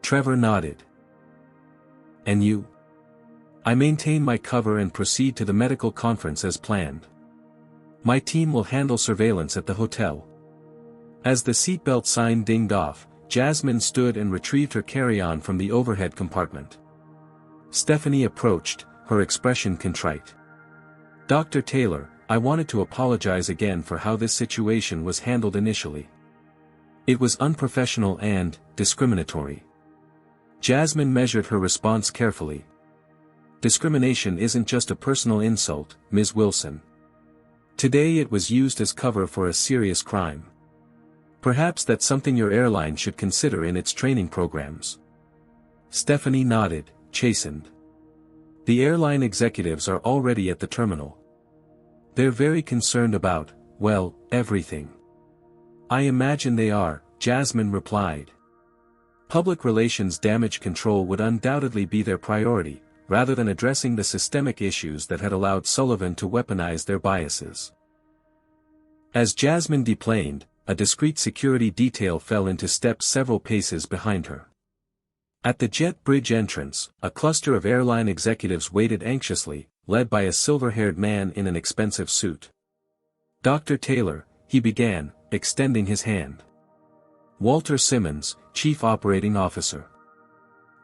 Trevor nodded. And you? I maintain my cover and proceed to the medical conference as planned. My team will handle surveillance at the hotel. As the seatbelt sign dinged off, Jasmine stood and retrieved her carry-on from the overhead compartment. Stephanie approached, her expression contrite. Dr. Taylor, I wanted to apologize again for how this situation was handled initially. It was unprofessional and discriminatory. Jasmine measured her response carefully. Discrimination isn't just a personal insult, Ms. Wilson. Today it was used as cover for a serious crime. Perhaps that's something your airline should consider in its training programs. Stephanie nodded, chastened. The airline executives are already at the terminal. They're very concerned about, well, everything. I imagine they are, Jasmine replied. Public relations damage control would undoubtedly be their priority, rather than addressing the systemic issues that had allowed Sullivan to weaponize their biases. As Jasmine deplaned, a discreet security detail fell into step several paces behind her. At the jet bridge entrance, a cluster of airline executives waited anxiously, led by a silver-haired man in an expensive suit. "Dr. Taylor," he began, extending his hand. "Walter Simmons, Chief Operating Officer.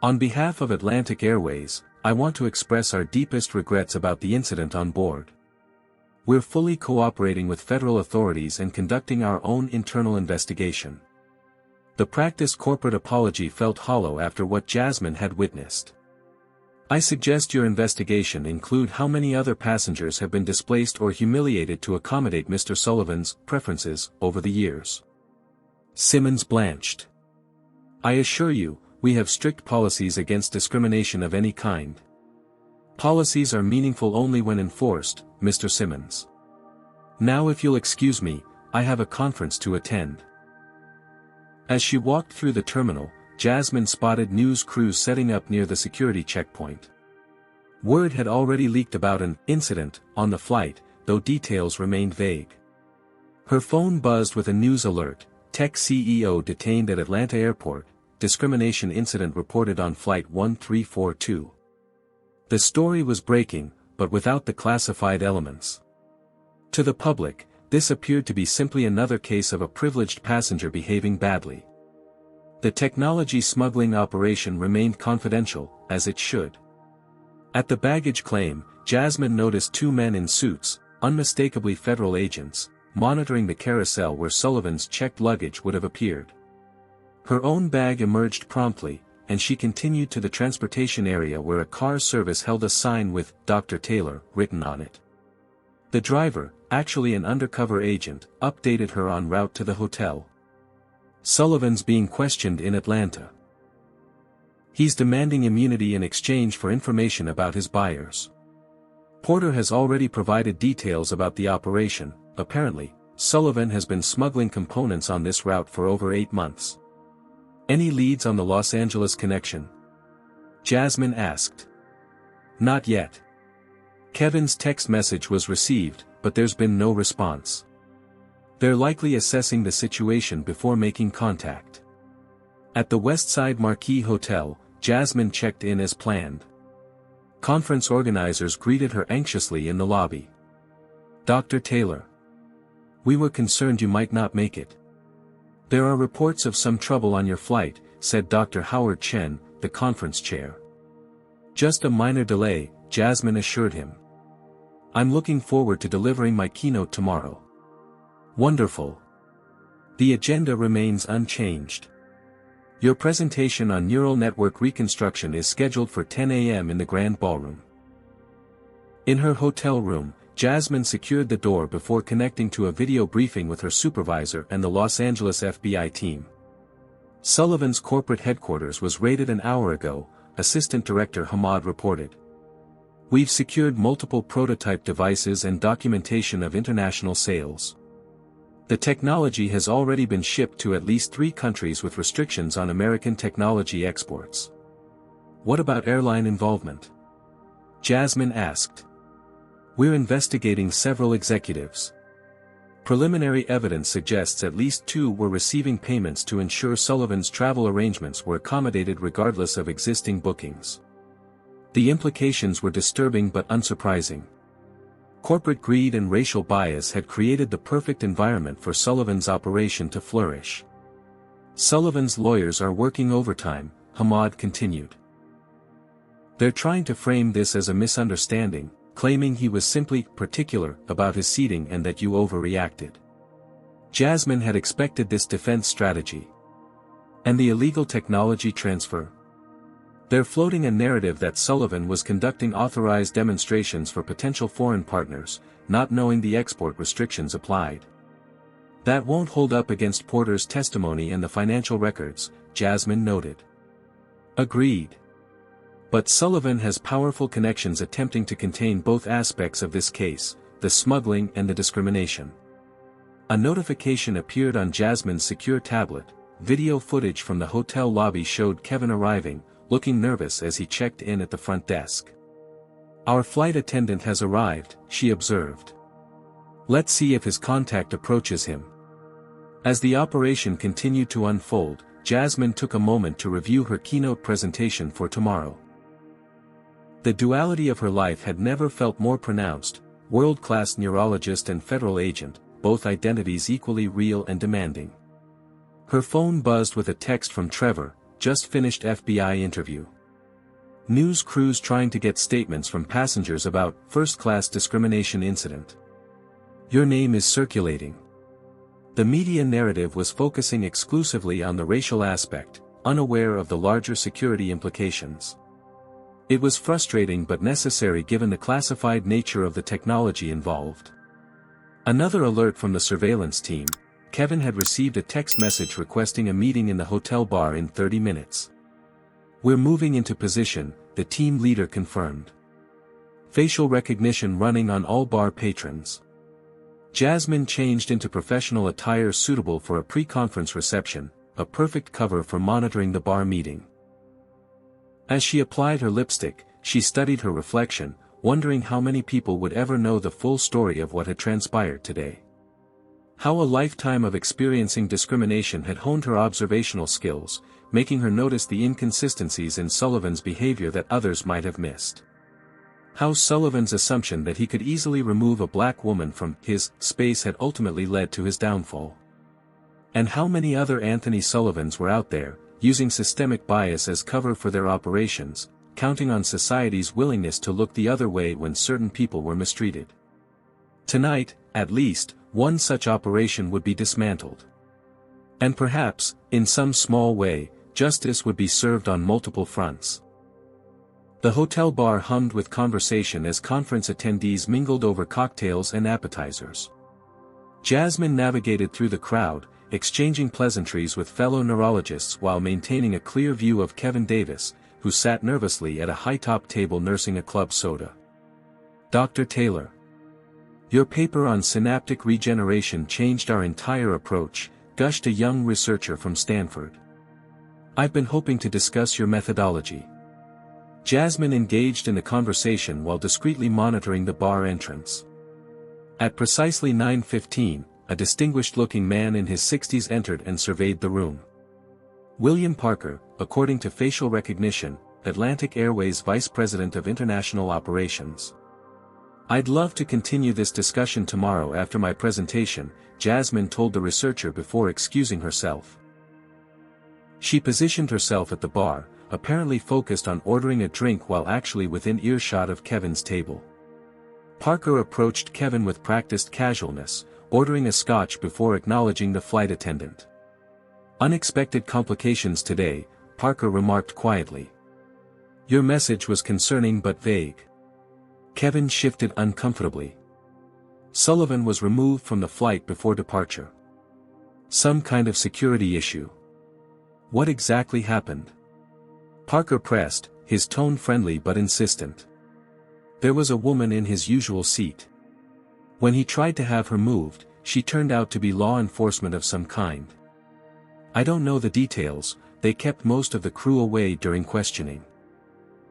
On behalf of Atlantic Airways, I want to express our deepest regrets about the incident on board. We're fully cooperating with federal authorities and conducting our own internal investigation." The practiced corporate apology felt hollow after what Jasmine had witnessed. "I suggest your investigation include how many other passengers have been displaced or humiliated to accommodate Mr. Sullivan's preferences over the years." Simmons blanched. "I assure you, we have strict policies against discrimination of any kind. Policies are meaningful only when enforced, Mr. Simmons. Now if you'll excuse me, I have a conference to attend." As she walked through the terminal, Jasmine spotted news crews setting up near the security checkpoint. Word had already leaked about an incident on the flight, though details remained vague. Her phone buzzed with a news alert: Tech CEO detained at Atlanta Airport, discrimination incident reported on Flight 1342. The story was breaking, but without the classified elements. To the public, this appeared to be simply another case of a privileged passenger behaving badly. The technology smuggling operation remained confidential, as it should. At the baggage claim, Jasmine noticed two men in suits, unmistakably federal agents, monitoring the carousel where Sullivan's checked luggage would have appeared. Her own bag emerged promptly, and she continued to the transportation area where a car service held a sign with "Dr. Taylor" written on it. The driver, actually an undercover agent, updated her en route to the hotel. "Sullivan's being questioned in Atlanta. He's demanding immunity in exchange for information about his buyers. Porter has already provided details about the operation. Apparently, Sullivan has been smuggling components on this route for over 8 months. Any leads on the Los Angeles connection?" Jasmine asked. "Not yet. Kevin's text message was received, but there's been no response. They're likely assessing the situation before making contact." At the Westside Marquis Hotel, Jasmine checked in as planned. Conference organizers greeted her anxiously in the lobby. "Dr. Taylor. We were concerned you might not make it. There are reports of some trouble on your flight," said Dr. Howard Chen, the conference chair. "Just a minor delay," Jasmine assured him. "I'm looking forward to delivering my keynote tomorrow." "Wonderful. The agenda remains unchanged. Your presentation on neural network reconstruction is scheduled for 10 a.m. in the Grand Ballroom." In her hotel room, Jasmine secured the door before connecting to a video briefing with her supervisor and the Los Angeles FBI team. Sullivan's corporate headquarters was raided an hour ago, Assistant Director Hamad reported. "We've secured multiple prototype devices and documentation of international sales. The technology has already been shipped to at least 3 countries with restrictions on American technology exports." "What about airline involvement?" Jasmine asked. "We're investigating several executives. Preliminary evidence suggests at least 2 were receiving payments to ensure Sullivan's travel arrangements were accommodated regardless of existing bookings. The implications were disturbing but unsurprising. Corporate greed and racial bias had created the perfect environment for Sullivan's operation to flourish. Sullivan's lawyers are working overtime," Hamad continued. "They're trying to frame this as a misunderstanding, claiming he was simply particular about his seating and that you overreacted." Jasmine had expected this defense strategy. And the illegal technology transfer? They're floating a narrative that Sullivan was conducting authorized demonstrations for potential foreign partners, not knowing the export restrictions applied. That won't hold up against Porter's testimony and the financial records, Jasmine noted. Agreed. But Sullivan has powerful connections attempting to contain both aspects of this case, the smuggling and the discrimination. A notification appeared on Jasmine's secure tablet. Video footage from the hotel lobby showed Kevin arriving, looking nervous as he checked in at the front desk. "Our flight attendant has arrived," she observed. "Let's see if his contact approaches him." As the operation continued to unfold, Jasmine took a moment to review her keynote presentation for tomorrow. The duality of her life had never felt more pronounced: world-class neurologist and federal agent, both identities equally real and demanding. Her phone buzzed with a text from Trevor, just finished FBI interview. News crews trying to get statements from passengers about first-class discrimination incident. Your name is circulating. The media narrative was focusing exclusively on the racial aspect, unaware of the larger security implications. It was frustrating but necessary given the classified nature of the technology involved. Another alert from the surveillance team: Kevin had received a text message requesting a meeting in the hotel bar in 30 minutes. We're moving into position, the team leader confirmed. Facial recognition running on all bar patrons. Jasmine changed into professional attire suitable for a pre-conference reception, a perfect cover for monitoring the bar meeting. As she applied her lipstick, she studied her reflection, wondering how many people would ever know the full story of what had transpired today. How a lifetime of experiencing discrimination had honed her observational skills, making her notice the inconsistencies in Sullivan's behavior that others might have missed. How Sullivan's assumption that he could easily remove a black woman from his space had ultimately led to his downfall. And how many other Anthony Sullivans were out there, using systemic bias as cover for their operations, counting on society's willingness to look the other way when certain people were mistreated. Tonight, at least, one such operation would be dismantled. And perhaps, in some small way, justice would be served on multiple fronts. The hotel bar hummed with conversation as conference attendees mingled over cocktails and appetizers. Jasmine navigated through the crowd, exchanging pleasantries with fellow neurologists while maintaining a clear view of Kevin Davis, who sat nervously at a high-top table nursing a club soda. Dr. Taylor. Your paper on synaptic regeneration changed our entire approach, gushed a young researcher from Stanford. I've been hoping to discuss your methodology. Jasmine engaged in the conversation while discreetly monitoring the bar entrance. At precisely 9:15, a distinguished-looking man in his 60s entered and surveyed the room. William Parker, according to facial recognition, Atlantic Airways Vice President of International Operations. I'd love to continue this discussion tomorrow after my presentation, Jasmine told the researcher before excusing herself. She positioned herself at the bar, apparently focused on ordering a drink while actually within earshot of Kevin's table. Parker approached Kevin with practiced casualness, ordering a scotch before acknowledging the flight attendant. Unexpected complications today, Parker remarked quietly. Your message was concerning but vague. Kevin shifted uncomfortably. Sullivan was removed from the flight before departure. Some kind of security issue. What exactly happened? Parker pressed, his tone friendly but insistent. There was a woman in his usual seat. When he tried to have her moved, she turned out to be law enforcement of some kind. I don't know the details, they kept most of the crew away during questioning.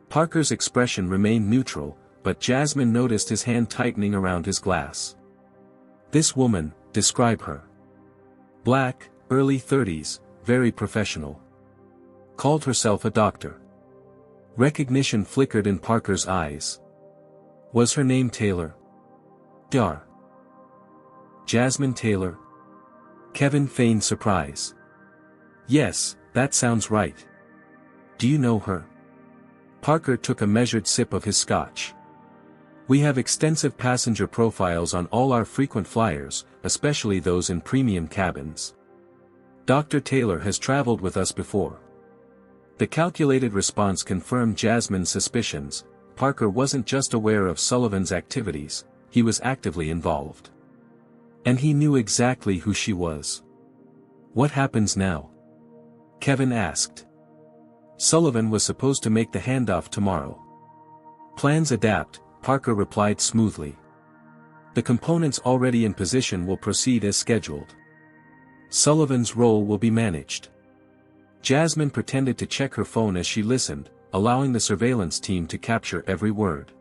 Parker's expression remained neutral, but Jasmine noticed his hand tightening around his glass. This woman, describe her. Black, early 30s, very professional. Called herself a doctor. Recognition flickered in Parker's eyes. Was her name Taylor? Dar. Jasmine Taylor? Kevin feigned surprise. Yes, that sounds right. Do you know her? Parker took a measured sip of his scotch. We have extensive passenger profiles on all our frequent flyers, especially those in premium cabins. Dr. Taylor has traveled with us before. The calculated response confirmed Jasmine's suspicions. Parker wasn't just aware of Sullivan's activities, he was actively involved. And he knew exactly who she was. What happens now? Kevin asked. Sullivan was supposed to make the handoff tomorrow. Plans adapt, Parker replied smoothly. The components already in position will proceed as scheduled. Sullivan's role will be managed. Jasmine pretended to check her phone as she listened, allowing the surveillance team to capture every word.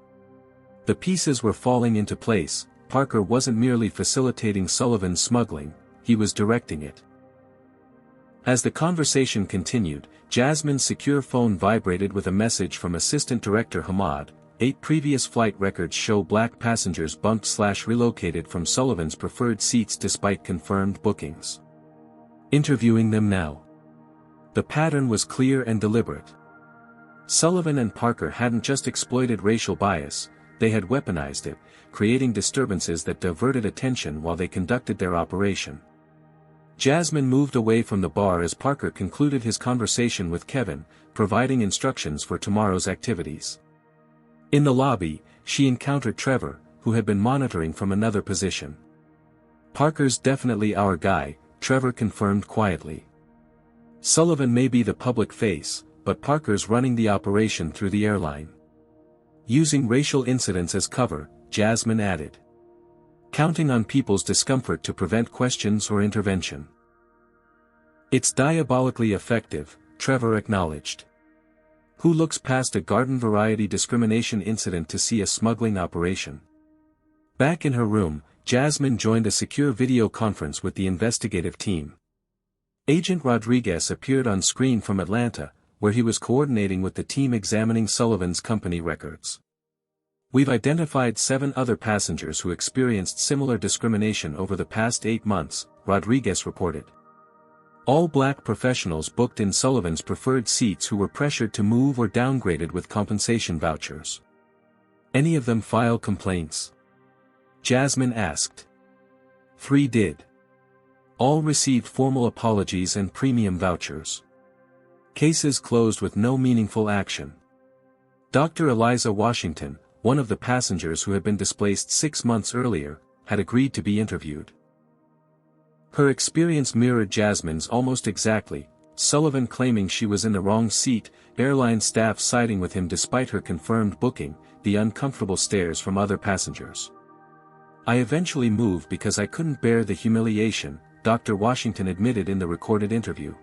The pieces were falling into place. Parker wasn't merely facilitating Sullivan's smuggling, he was directing it. As the conversation continued, Jasmine's secure phone vibrated with a message from Assistant Director Hamad, 8 previous flight records show black passengers bumped/relocated from Sullivan's preferred seats despite confirmed bookings. Interviewing them now. The pattern was clear and deliberate. Sullivan and Parker hadn't just exploited racial bias, they had weaponized it, creating disturbances that diverted attention while they conducted their operation. Jasmine moved away from the bar as Parker concluded his conversation with Kevin, providing instructions for tomorrow's activities. In the lobby, she encountered Trevor, who had been monitoring from another position. "Parker's definitely our guy," Trevor confirmed quietly. "Sullivan may be the public face, but Parker's running the operation through the airline." Using racial incidents as cover, Jasmine added. "Counting on people's discomfort to prevent questions or intervention." "It's diabolically effective," Trevor acknowledged. Who looks past a garden-variety discrimination incident to see a smuggling operation? Back in her room, Jasmine joined a secure video conference with the investigative team. Agent Rodriguez appeared on screen from Atlanta, where he was coordinating with the team examining Sullivan's company records. "We've identified 7 other passengers who experienced similar discrimination over the past 8 months, Rodriguez reported. All black professionals booked in Sullivan's preferred seats who were pressured to move or downgraded with compensation vouchers. Any of them file complaints?" Jasmine asked. 3 did. All received formal apologies and premium vouchers. Cases closed with no meaningful action. Dr. Eliza Washington, one of the passengers who had been displaced 6 months earlier, had agreed to be interviewed. Her experience mirrored Jasmine's almost exactly, Sullivan claiming she was in the wrong seat, airline staff siding with him despite her confirmed booking, the uncomfortable stares from other passengers. "I eventually moved because I couldn't bear the humiliation," Dr. Washington admitted in the recorded interview.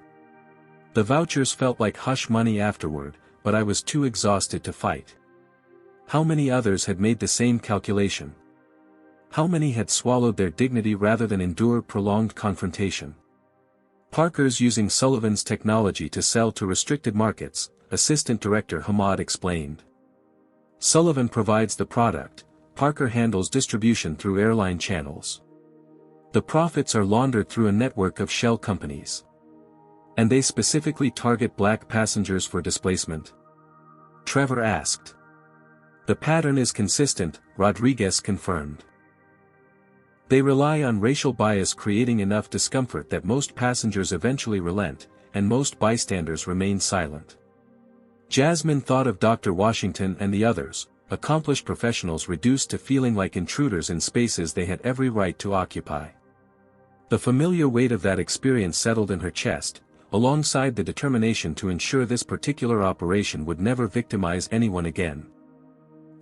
"The vouchers felt like hush money afterward, but I was too exhausted to fight." How many others had made the same calculation? How many had swallowed their dignity rather than endure prolonged confrontation? "Parker's using Sullivan's technology to sell to restricted markets," Assistant Director Hamad explained. "Sullivan provides the product, Parker handles distribution through airline channels. The profits are laundered through a network of shell companies. And they specifically target black passengers for displacement?" Trevor asked. "The pattern is consistent," Rodriguez confirmed. "They rely on racial bias creating enough discomfort that most passengers eventually relent, and most bystanders remain silent." Jasmine thought of Dr. Washington and the others, accomplished professionals reduced to feeling like intruders in spaces they had every right to occupy. The familiar weight of that experience settled in her chest, alongside the determination to ensure this particular operation would never victimize anyone again.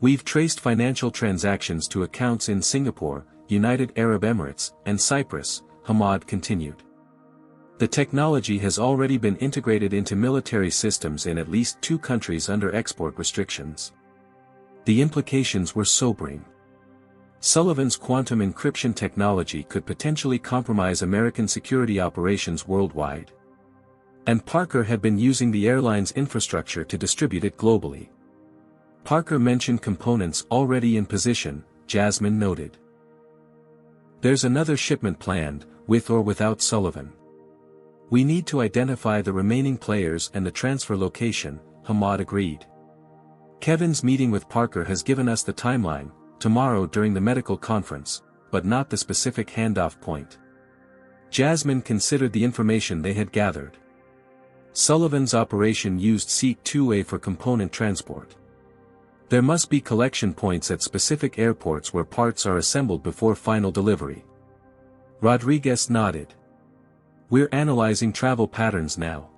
"We've traced financial transactions to accounts in Singapore, United Arab Emirates, and Cyprus," Hamad continued. "The technology has already been integrated into military systems in at least 2 countries under export restrictions." The implications were sobering. Sullivan's quantum encryption technology could potentially compromise American security operations worldwide. And Parker had been using the airline's infrastructure to distribute it globally. Parker mentioned components already in position, Jasmine noted. "There's another shipment planned, with or without Sullivan. We need to identify the remaining players and the transfer location," Hamad agreed. "Kevin's meeting with Parker has given us the timeline, tomorrow during the medical conference, but not the specific handoff point." Jasmine considered the information they had gathered. Sullivan's operation used Seat 2A for component transport. There must be collection points at specific airports where parts are assembled before final delivery. Rodriguez nodded. "We're analyzing travel patterns now.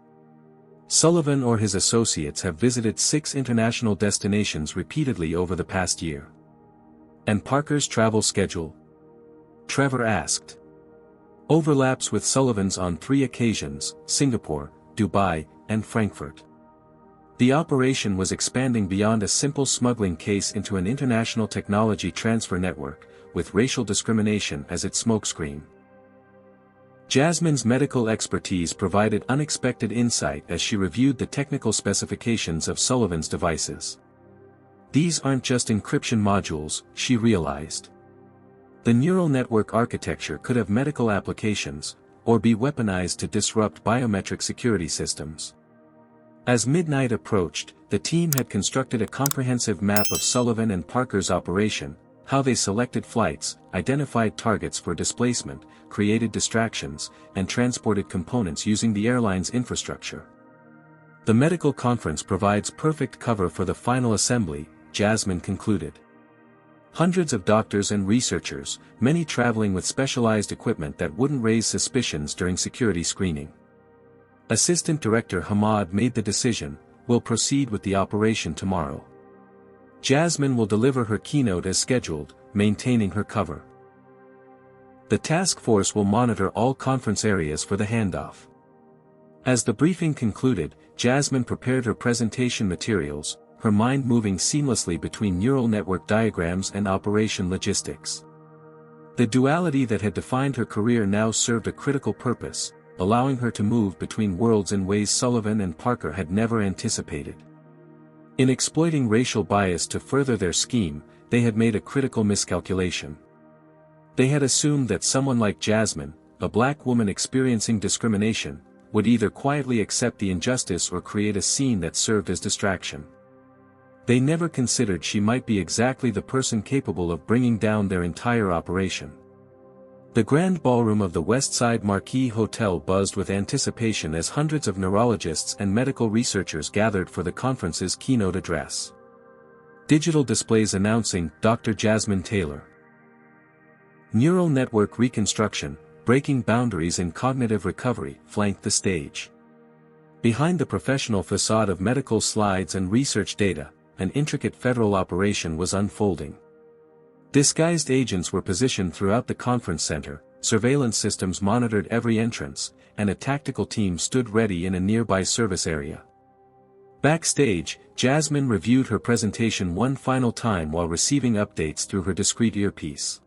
Sullivan or his associates have visited 6 international destinations repeatedly over the past year." "And Parker's travel schedule?" Trevor asked. "Overlaps with Sullivan's on 3 occasions, Singapore, Dubai, and Frankfurt." The operation was expanding beyond a simple smuggling case into an international technology transfer network, with racial discrimination as its smokescreen. Jasmine's medical expertise provided unexpected insight as she reviewed the technical specifications of Sullivan's devices. These aren't just encryption modules, she realized. The neural network architecture could have medical applications, or be weaponized to disrupt biometric security systems. As midnight approached, the team had constructed a comprehensive map of Sullivan and Parker's operation, how they selected flights, identified targets for displacement, created distractions, and transported components using the airline's infrastructure. The medical conference provides perfect cover for the final assembly, Jasmine concluded. Hundreds of doctors and researchers, many traveling with specialized equipment that wouldn't raise suspicions during security screening. Assistant Director Hamad made the decision, we'll proceed with the operation tomorrow. Jasmine will deliver her keynote as scheduled, maintaining her cover. The task force will monitor all conference areas for the handoff. As the briefing concluded, Jasmine prepared her presentation materials, her mind moving seamlessly between neural network diagrams and operation logistics. The duality that had defined her career now served a critical purpose, allowing her to move between worlds in ways Sullivan and Parker had never anticipated. In exploiting racial bias to further their scheme, they had made a critical miscalculation. They had assumed that someone like Jasmine, a black woman experiencing discrimination, would either quietly accept the injustice or create a scene that served as distraction. They never considered she might be exactly the person capable of bringing down their entire operation. The grand ballroom of the West Side Marquis Hotel buzzed with anticipation as hundreds of neurologists and medical researchers gathered for the conference's keynote address. Digital displays announcing Dr. Jasmine Taylor. Neural network reconstruction, breaking boundaries in cognitive recovery, flanked the stage. Behind the professional facade of medical slides and research data, an intricate federal operation was unfolding. Disguised agents were positioned throughout the conference center, surveillance systems monitored every entrance, and a tactical team stood ready in a nearby service area. Backstage, Jasmine reviewed her presentation one final time while receiving updates through her discreet earpiece.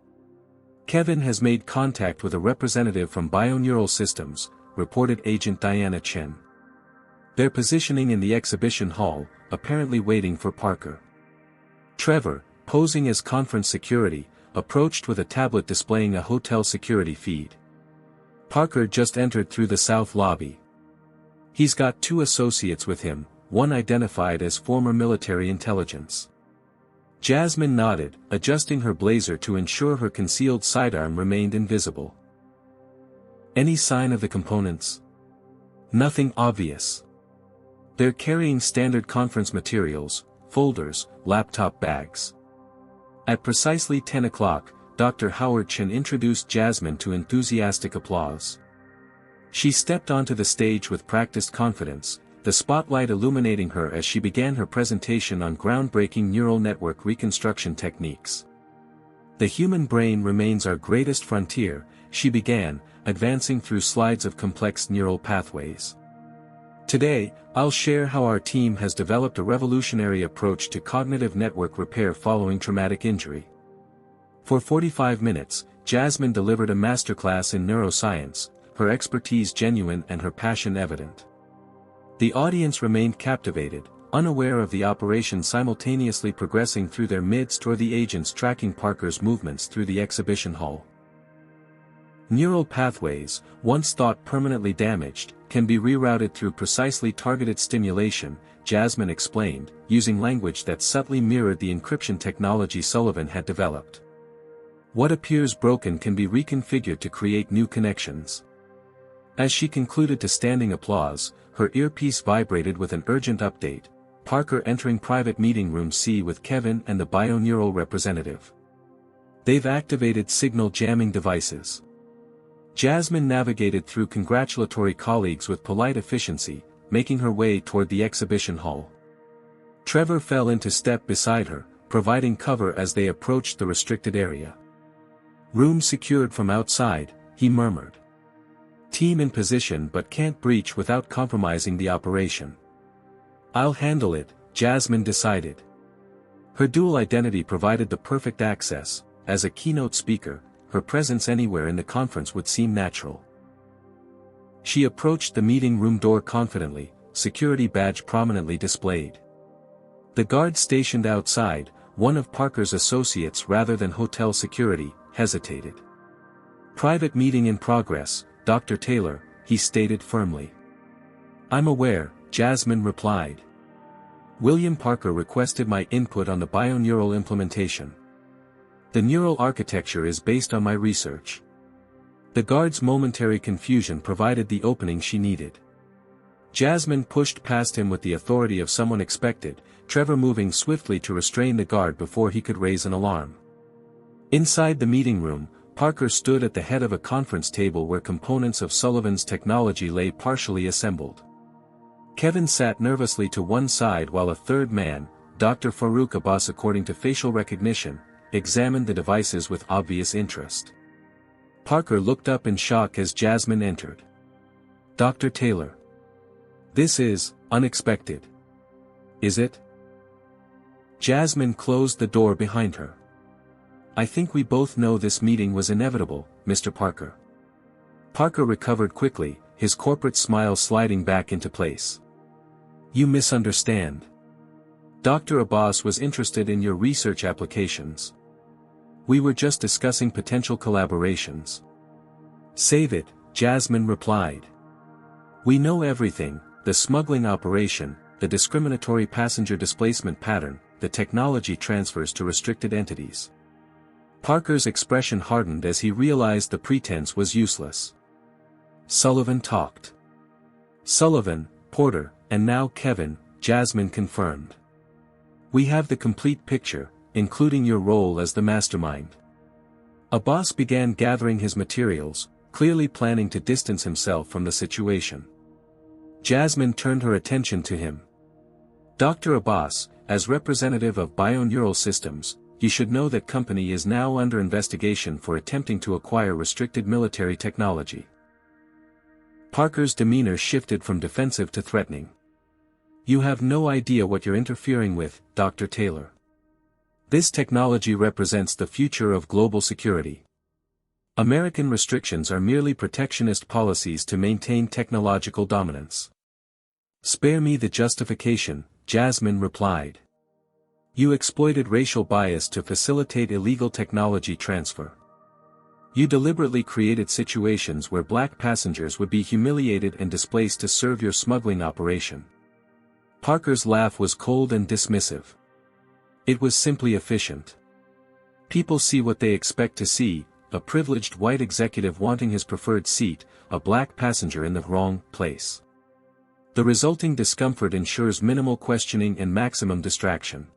Kevin has made contact with a representative from Bioneural Systems, reported Agent Diana Chen. They're positioning in the exhibition hall, apparently waiting for Parker. Trevor, posing as conference security, approached with a tablet displaying a hotel security feed. Parker just entered through the south lobby. He's got two associates with him, one identified as former military intelligence. Jasmine nodded, adjusting her blazer to ensure her concealed sidearm remained invisible. Any sign of the components? Nothing obvious. They're carrying standard conference materials, folders, laptop bags. At precisely 10 o'clock, Dr. Howard Chen introduced Jasmine to enthusiastic applause. She stepped onto the stage with practiced confidence, the spotlight illuminating her as she began her presentation on groundbreaking neural network reconstruction techniques. The human brain remains our greatest frontier, she began, advancing through slides of complex neural pathways. Today, I'll share how our team has developed a revolutionary approach to cognitive network repair following traumatic injury. For 45 minutes, Jasmine delivered a masterclass in neuroscience, her expertise genuine and her passion evident. The audience remained captivated, unaware of the operation simultaneously progressing through their midst or the agents tracking Parker's movements through the exhibition hall. Neural pathways, once thought permanently damaged, can be rerouted through precisely targeted stimulation, Jasmine explained, using language that subtly mirrored the encryption technology Sullivan had developed. What appears broken can be reconfigured to create new connections. As she concluded to standing applause, her earpiece vibrated with an urgent update, Parker entering private meeting room C with Kevin and the Bioneural representative. They've activated signal jamming devices. Jasmine navigated through congratulatory colleagues with polite efficiency, making her way toward the exhibition hall. Trevor fell into step beside her, providing cover as they approached the restricted area. Room secured from outside, he murmured. Team in position but can't breach without compromising the operation. I'll handle it, Jasmine decided. Her dual identity provided the perfect access, as a keynote speaker, her presence anywhere in the conference would seem natural. She approached the meeting room door confidently, security badge prominently displayed. The guard stationed outside, one of Parker's associates rather than hotel security, hesitated. "Private meeting in progress, Dr. Taylor," he stated firmly. "I'm aware," Jasmine replied. "William Parker requested my input on the bioneural implementation. The neural architecture is based on my research." The guard's momentary confusion provided the opening she needed. Jasmine pushed past him with the authority of someone expected, Trevor moving swiftly to restrain the guard before he could raise an alarm. Inside the meeting room, Parker stood at the head of a conference table where components of Sullivan's technology lay partially assembled. Kevin sat nervously to one side while a third man, Dr. Farouk Abbas, according to facial recognition, examined the devices with obvious interest. Parker looked up in shock as Jasmine entered. "Dr. Taylor. This is unexpected. Is it?" Jasmine closed the door behind her. "I think we both know this meeting was inevitable, Mr. Parker." Parker recovered quickly, his corporate smile sliding back into place. "You misunderstand. Dr. Abbas was interested in your research applications. We were just discussing potential collaborations." "Save it," Jasmine replied. "We know everything, the smuggling operation, the discriminatory passenger displacement pattern, the technology transfers to restricted entities." Parker's expression hardened as he realized the pretense was useless. Sullivan talked. "Sullivan, Porter, and now Kevin," Jasmine confirmed. "We have the complete picture, including your role as the mastermind." Abbas began gathering his materials, clearly planning to distance himself from the situation. Jasmine turned her attention to him. "Dr. Abbas, as representative of Bioneural Systems, you should know that company is now under investigation for attempting to acquire restricted military technology." Parker's demeanor shifted from defensive to threatening. "You have no idea what you're interfering with, Dr. Taylor. This technology represents the future of global security. American restrictions are merely protectionist policies to maintain technological dominance." "Spare me the justification," Jasmine replied. "You exploited racial bias to facilitate illegal technology transfer. You deliberately created situations where black passengers would be humiliated and displaced to serve your smuggling operation." Parker's laugh was cold and dismissive. It was simply efficient. People see what they expect to see, a privileged white executive wanting his preferred seat, a black passenger in the wrong place. The resulting discomfort ensures minimal questioning and maximum distraction.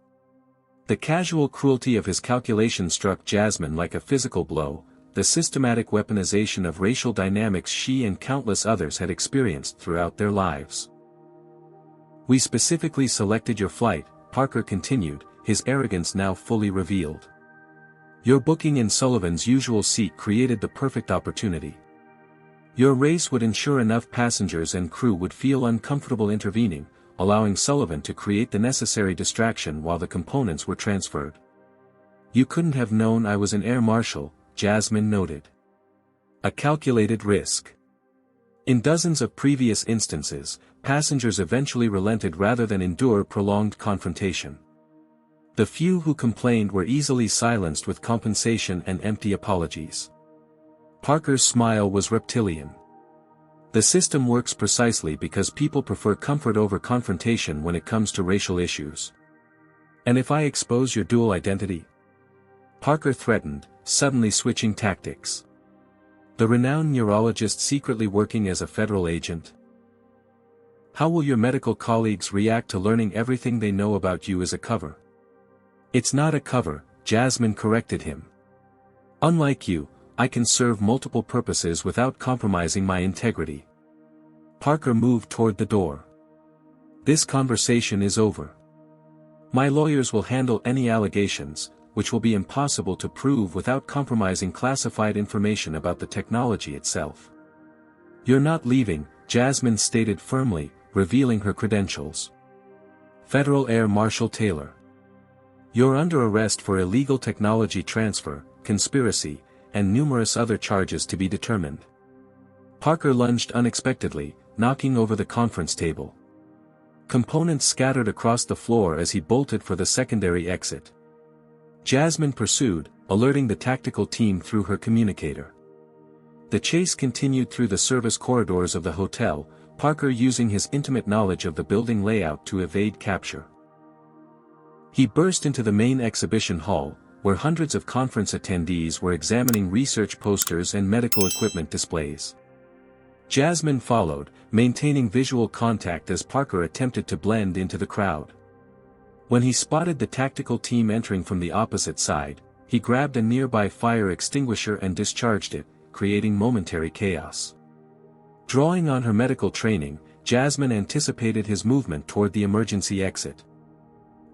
The casual cruelty of his calculation struck Jasmine like a physical blow, the systematic weaponization of racial dynamics she and countless others had experienced throughout their lives. "We specifically selected your flight," Parker continued, his arrogance now fully revealed. "Your booking in Sullivan's usual seat created the perfect opportunity. Your race would ensure enough passengers and crew would feel uncomfortable intervening, allowing Sullivan to create the necessary distraction while the components were transferred. You couldn't have known I was an air marshal," Jasmine noted. "A calculated risk." In dozens of previous instances, passengers eventually relented rather than endure prolonged confrontation. The few who complained were easily silenced with compensation and empty apologies. Parker's smile was reptilian. "The system works precisely because people prefer comfort over confrontation when it comes to racial issues. And if I expose your dual identity?" Parker threatened, suddenly switching tactics. "The renowned neurologist secretly working as a federal agent? How will your medical colleagues react to learning everything they know about you as a cover?" "It's not a cover," Jasmine corrected him. "Unlike you, I can serve multiple purposes without compromising my integrity." Parker moved toward the door. "This conversation is over. My lawyers will handle any allegations, which will be impossible to prove without compromising classified information about the technology itself." "You're not leaving," Jasmine stated firmly, revealing her credentials. "Federal Air Marshal Taylor. You're under arrest for illegal technology transfer, conspiracy, and numerous other charges to be determined." Parker lunged unexpectedly, knocking over the conference table. Components scattered across the floor as he bolted for the secondary exit. Jasmine pursued, alerting the tactical team through her communicator. The chase continued through the service corridors of the hotel, Parker using his intimate knowledge of the building layout to evade capture. He burst into the main exhibition hall, where hundreds of conference attendees were examining research posters and medical equipment displays. Jasmine followed, maintaining visual contact as Parker attempted to blend into the crowd. When he spotted the tactical team entering from the opposite side, he grabbed a nearby fire extinguisher and discharged it, creating momentary chaos. Drawing on her medical training, Jasmine anticipated his movement toward the emergency exit.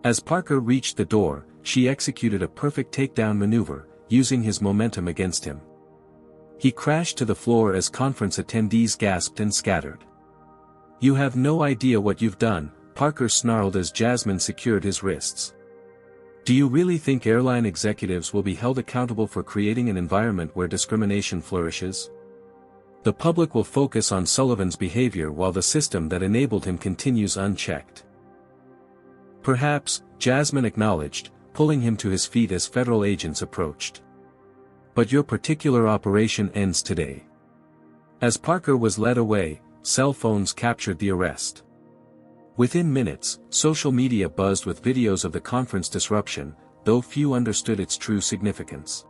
As Parker reached the door, she executed a perfect takedown maneuver, using his momentum against him. He crashed to the floor as conference attendees gasped and scattered. "You have no idea what you've done," Parker snarled as Jasmine secured his wrists. "Do you really think airline executives will be held accountable for creating an environment where discrimination flourishes? The public will focus on Sullivan's behavior while the system that enabled him continues unchecked." "Perhaps," Jasmine acknowledged, pulling him to his feet as federal agents approached. "But your particular operation ends today." As Parker was led away, cell phones captured the arrest. Within minutes, social media buzzed with videos of the conference disruption, though few understood its true significance.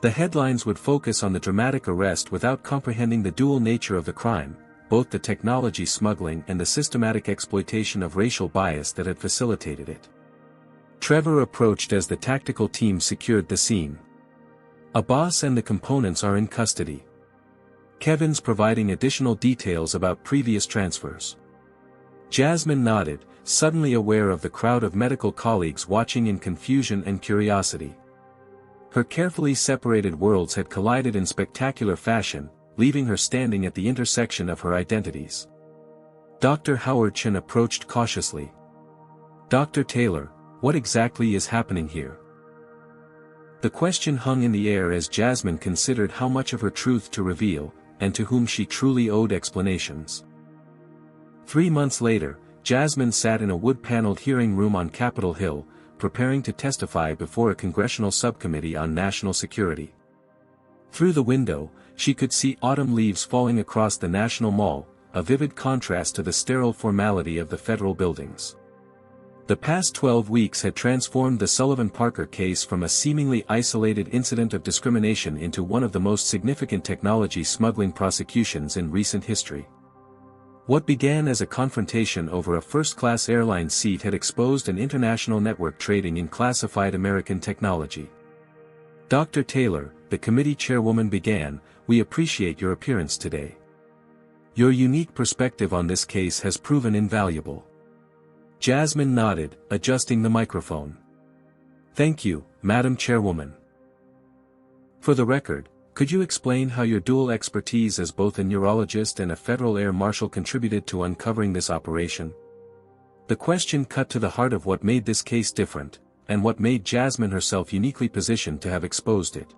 The headlines would focus on the dramatic arrest without comprehending the dual nature of the crime, both the technology smuggling and the systematic exploitation of racial bias that had facilitated it. Trevor approached as the tactical team secured the scene. "Abbas and the components are in custody." Kevin's providing additional details about previous transfers. Jasmine nodded, suddenly aware of the crowd of medical colleagues watching in confusion and curiosity. Her carefully separated worlds had collided in spectacular fashion, leaving her standing at the intersection of her identities. Dr. Howard Chen approached cautiously. "Dr. Taylor, what exactly is happening here?" The question hung in the air as Jasmine considered how much of her truth to reveal, and to whom she truly owed explanations. 3 months later, Jasmine sat in a wood-paneled hearing room on Capitol Hill, preparing to testify before a congressional subcommittee on national security. Through the window, she could see autumn leaves falling across the National Mall, a vivid contrast to the sterile formality of the federal buildings. The past 12 weeks had transformed the Sullivan-Parker case from a seemingly isolated incident of discrimination into one of the most significant technology smuggling prosecutions in recent history. What began as a confrontation over a first-class airline seat had exposed an international network trading in classified American technology. "Dr. Taylor," the committee chairwoman began, "we appreciate your appearance today. Your unique perspective on this case has proven invaluable." Jasmine nodded, adjusting the microphone. "Thank you, Madam Chairwoman. For the record, could you explain how your dual expertise as both a neurologist and a Federal Air Marshal contributed to uncovering this operation?" The question cut to the heart of what made this case different, and what made Jasmine herself uniquely positioned to have exposed it.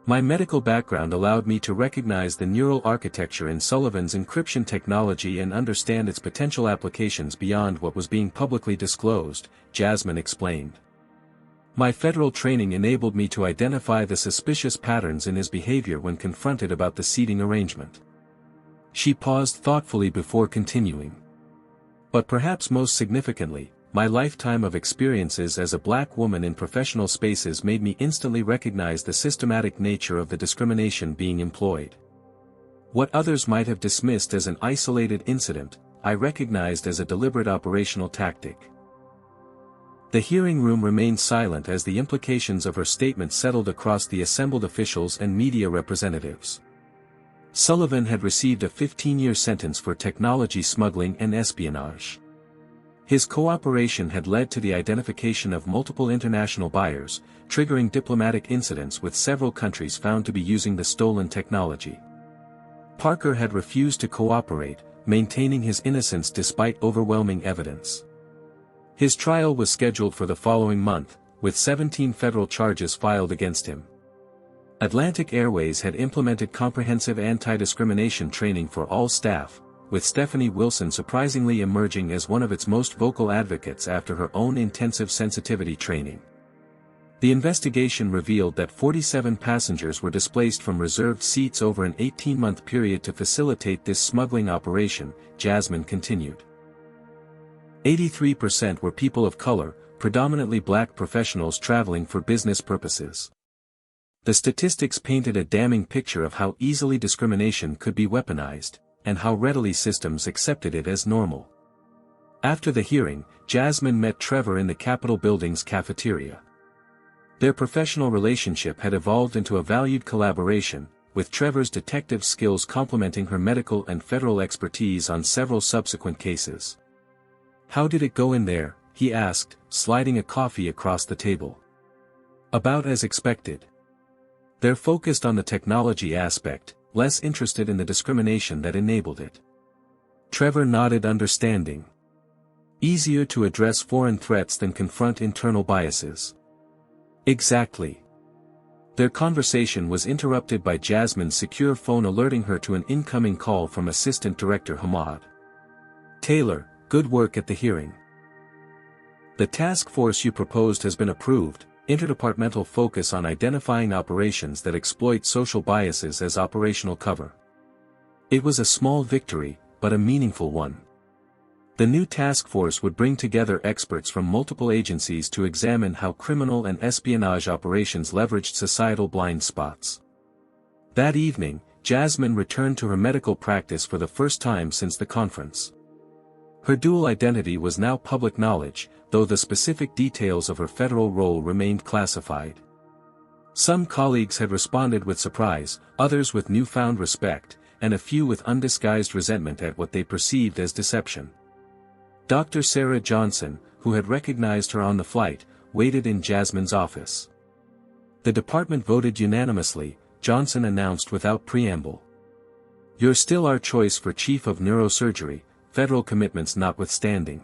"My medical background allowed me to recognize the neural architecture in Sullivan's encryption technology and understand its potential applications beyond what was being publicly disclosed," Jasmine explained. "My federal training enabled me to identify the suspicious patterns in his behavior when confronted about the seating arrangement." She paused thoughtfully before continuing. "But perhaps most significantly, my lifetime of experiences as a black woman in professional spaces made me instantly recognize the systematic nature of the discrimination being employed. What others might have dismissed as an isolated incident, I recognized as a deliberate operational tactic." The hearing room remained silent as the implications of her statement settled across the assembled officials and media representatives. Sullivan had received a 15-year sentence for technology smuggling and espionage. His cooperation had led to the identification of multiple international buyers, triggering diplomatic incidents with several countries found to be using the stolen technology. Parker had refused to cooperate, maintaining his innocence despite overwhelming evidence. His trial was scheduled for the following month, with 17 federal charges filed against him. Atlantic Airways had implemented comprehensive anti-discrimination training for all staff, with Stephanie Wilson surprisingly emerging as one of its most vocal advocates after her own intensive sensitivity training. The investigation revealed that 47 passengers were displaced from reserved seats over an 18-month period to facilitate this smuggling operation, Jasmine continued. 83% were people of color, predominantly black professionals traveling for business purposes. The statistics painted a damning picture of how easily discrimination could be weaponized, and how readily systems accepted it as normal. After the hearing, Jasmine met Trevor in the Capitol building's cafeteria. Their professional relationship had evolved into a valued collaboration, with Trevor's detective skills complementing her medical and federal expertise on several subsequent cases. "How did it go in there?" he asked, sliding a coffee across the table. "About as expected. They're focused on the technology aspect, less interested in the discrimination that enabled it." Trevor nodded understanding. "Easier to address foreign threats than confront internal biases." "Exactly." Their conversation was interrupted by Jasmine's secure phone alerting her to an incoming call from Assistant Director Hamad. "Taylor, good work at the hearing. The task force you proposed has been approved, interdepartmental focus on identifying operations that exploit social biases as operational cover." It was a small victory, but a meaningful one. The new task force would bring together experts from multiple agencies to examine how criminal and espionage operations leveraged societal blind spots. That evening, Jasmine returned to her medical practice for the first time since the conference. Her dual identity was now public knowledge, though the specific details of her federal role remained classified. Some colleagues had responded with surprise, others with newfound respect, and a few with undisguised resentment at what they perceived as deception. Dr. Sarah Johnson, who had recognized her on the flight, waited in Jasmine's office. The department voted unanimously, Johnson announced without preamble. "You're still our choice for Chief of Neurosurgery, federal commitments notwithstanding."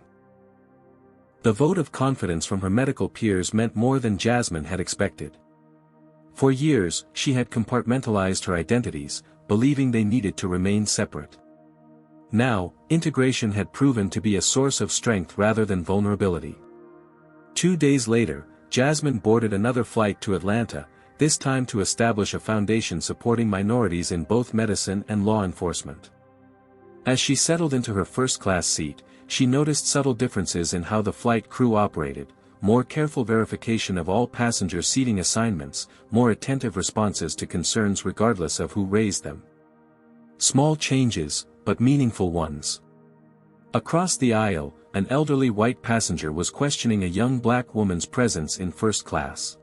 The vote of confidence from her medical peers meant more than Jasmine had expected. For years, she had compartmentalized her identities, believing they needed to remain separate. Now, integration had proven to be a source of strength rather than vulnerability. 2 days later, Jasmine boarded another flight to Atlanta, this time to establish a foundation supporting minorities in both medicine and law enforcement. As she settled into her first-class seat, she noticed subtle differences in how the flight crew operated, more careful verification of all passenger seating assignments, more attentive responses to concerns regardless of who raised them. Small changes, but meaningful ones. Across the aisle, an elderly white passenger was questioning a young black woman's presence in first class.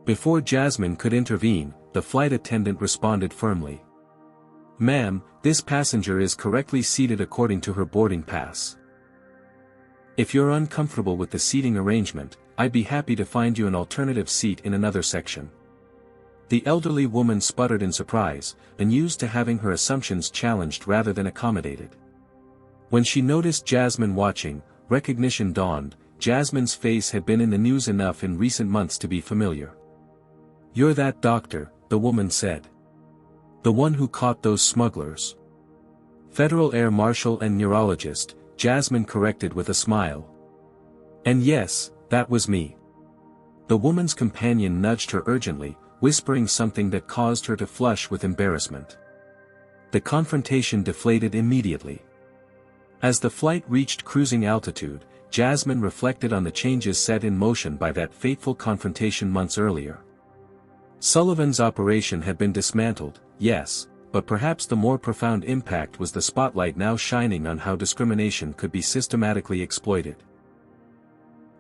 Before Jasmine could intervene, the flight attendant responded firmly. "Ma'am, this passenger is correctly seated according to her boarding pass. If you're uncomfortable with the seating arrangement, I'd be happy to find you an alternative seat in another section." The elderly woman sputtered in surprise, unused to having her assumptions challenged rather than accommodated. When she noticed Jasmine watching, recognition dawned. Jasmine's face had been in the news enough in recent months to be familiar. "You're that doctor," the woman said. "The one who caught those smugglers." "Federal Air Marshal and neurologist," Jasmine corrected with a smile. "And yes, that was me." The woman's companion nudged her urgently, whispering something that caused her to flush with embarrassment. The confrontation deflated immediately. As the flight reached cruising altitude, Jasmine reflected on the changes set in motion by that fateful confrontation months earlier. Sullivan's operation had been dismantled, yes, but perhaps the more profound impact was the spotlight now shining on how discrimination could be systematically exploited.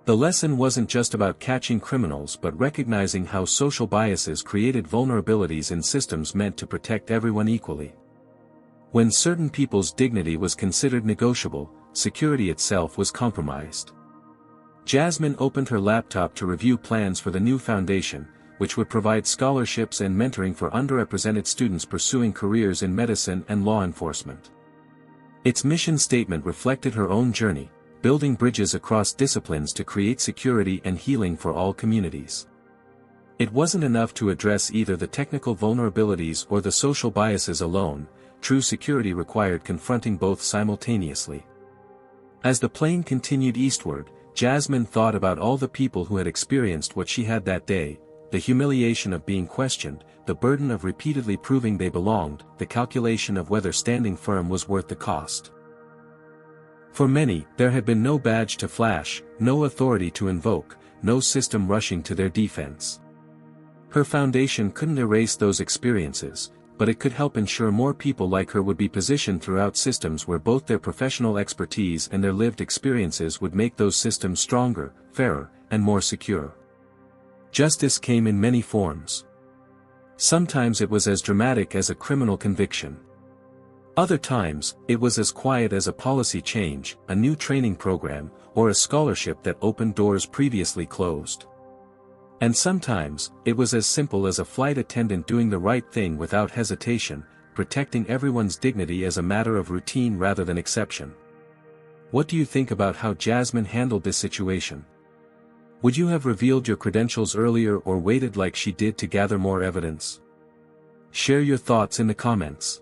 The lesson wasn't just about catching criminals but recognizing how social biases created vulnerabilities in systems meant to protect everyone equally. When certain people's dignity was considered negotiable, security itself was compromised. Jasmine opened her laptop to review plans for the new foundation, which would provide scholarships and mentoring for underrepresented students pursuing careers in medicine and law enforcement. Its mission statement reflected her own journey, building bridges across disciplines to create security and healing for all communities. It wasn't enough to address either the technical vulnerabilities or the social biases alone. true security required confronting both simultaneously. As the plane continued eastward, Jasmine thought about all the people who had experienced what she had that day, the humiliation of being questioned, the burden of repeatedly proving they belonged, the calculation of whether standing firm was worth the cost. For many, there had been no badge to flash, no authority to invoke, no system rushing to their defense. Her foundation couldn't erase those experiences, but it could help ensure more people like her would be positioned throughout systems where both their professional expertise and their lived experiences would make those systems stronger, fairer, and more secure. Justice came in many forms. Sometimes it was as dramatic as a criminal conviction. Other times, it was as quiet as a policy change, a new training program, or a scholarship that opened doors previously closed. And sometimes, it was as simple as a flight attendant doing the right thing without hesitation, protecting everyone's dignity as a matter of routine rather than exception. What do you think about how Jasmine handled this situation? Would you have revealed your credentials earlier or waited like she did to gather more evidence? Share your thoughts in the comments.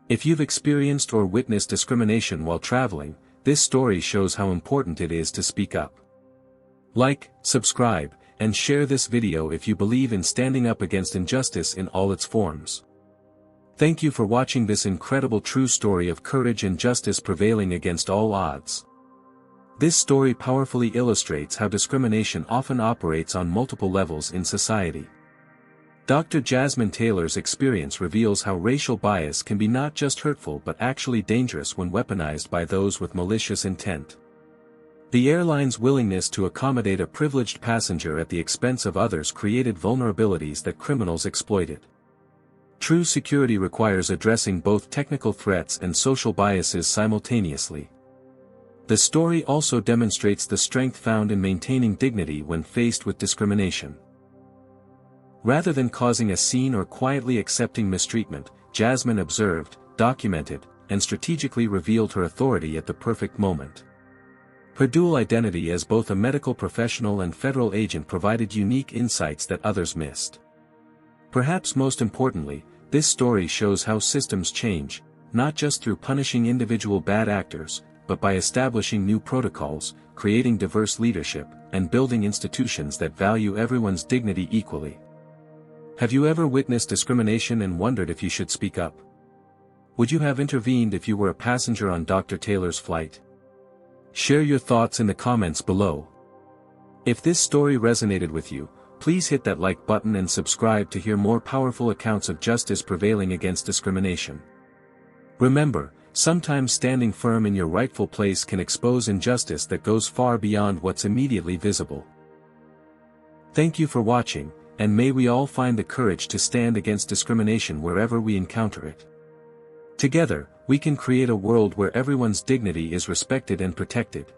If you've experienced or witnessed discrimination while traveling, this story shows how important it is to speak up. Like, subscribe, and share this video if you believe in standing up against injustice in all its forms. Thank you for watching this incredible true story of courage and justice prevailing against all odds. This story powerfully illustrates how discrimination often operates on multiple levels in society. Dr. Jasmine Taylor's experience reveals how racial bias can be not just hurtful but actually dangerous when weaponized by those with malicious intent. The airline's willingness to accommodate a privileged passenger at the expense of others created vulnerabilities that criminals exploited. True security requires addressing both technical threats and social biases simultaneously. The story also demonstrates the strength found in maintaining dignity when faced with discrimination. Rather than causing a scene or quietly accepting mistreatment, Jasmine observed, documented, and strategically revealed her authority at the perfect moment. Her dual identity as both a medical professional and federal agent provided unique insights that others missed. Perhaps most importantly, this story shows how systems change, not just through punishing individual bad actors, but by establishing new protocols, creating diverse leadership, and building institutions that value everyone's dignity equally. Have you ever witnessed discrimination and wondered if you should speak up? Would you have intervened if you were a passenger on Dr. Taylor's flight? Share your thoughts in the comments below. If this story resonated with you, please hit that like button and subscribe to hear more powerful accounts of justice prevailing against discrimination. Remember, sometimes standing firm in your rightful place can expose injustice that goes far beyond what's immediately visible. Thank you for watching, and may we all find the courage to stand against discrimination wherever we encounter it. Together, we can create a world where everyone's dignity is respected and protected.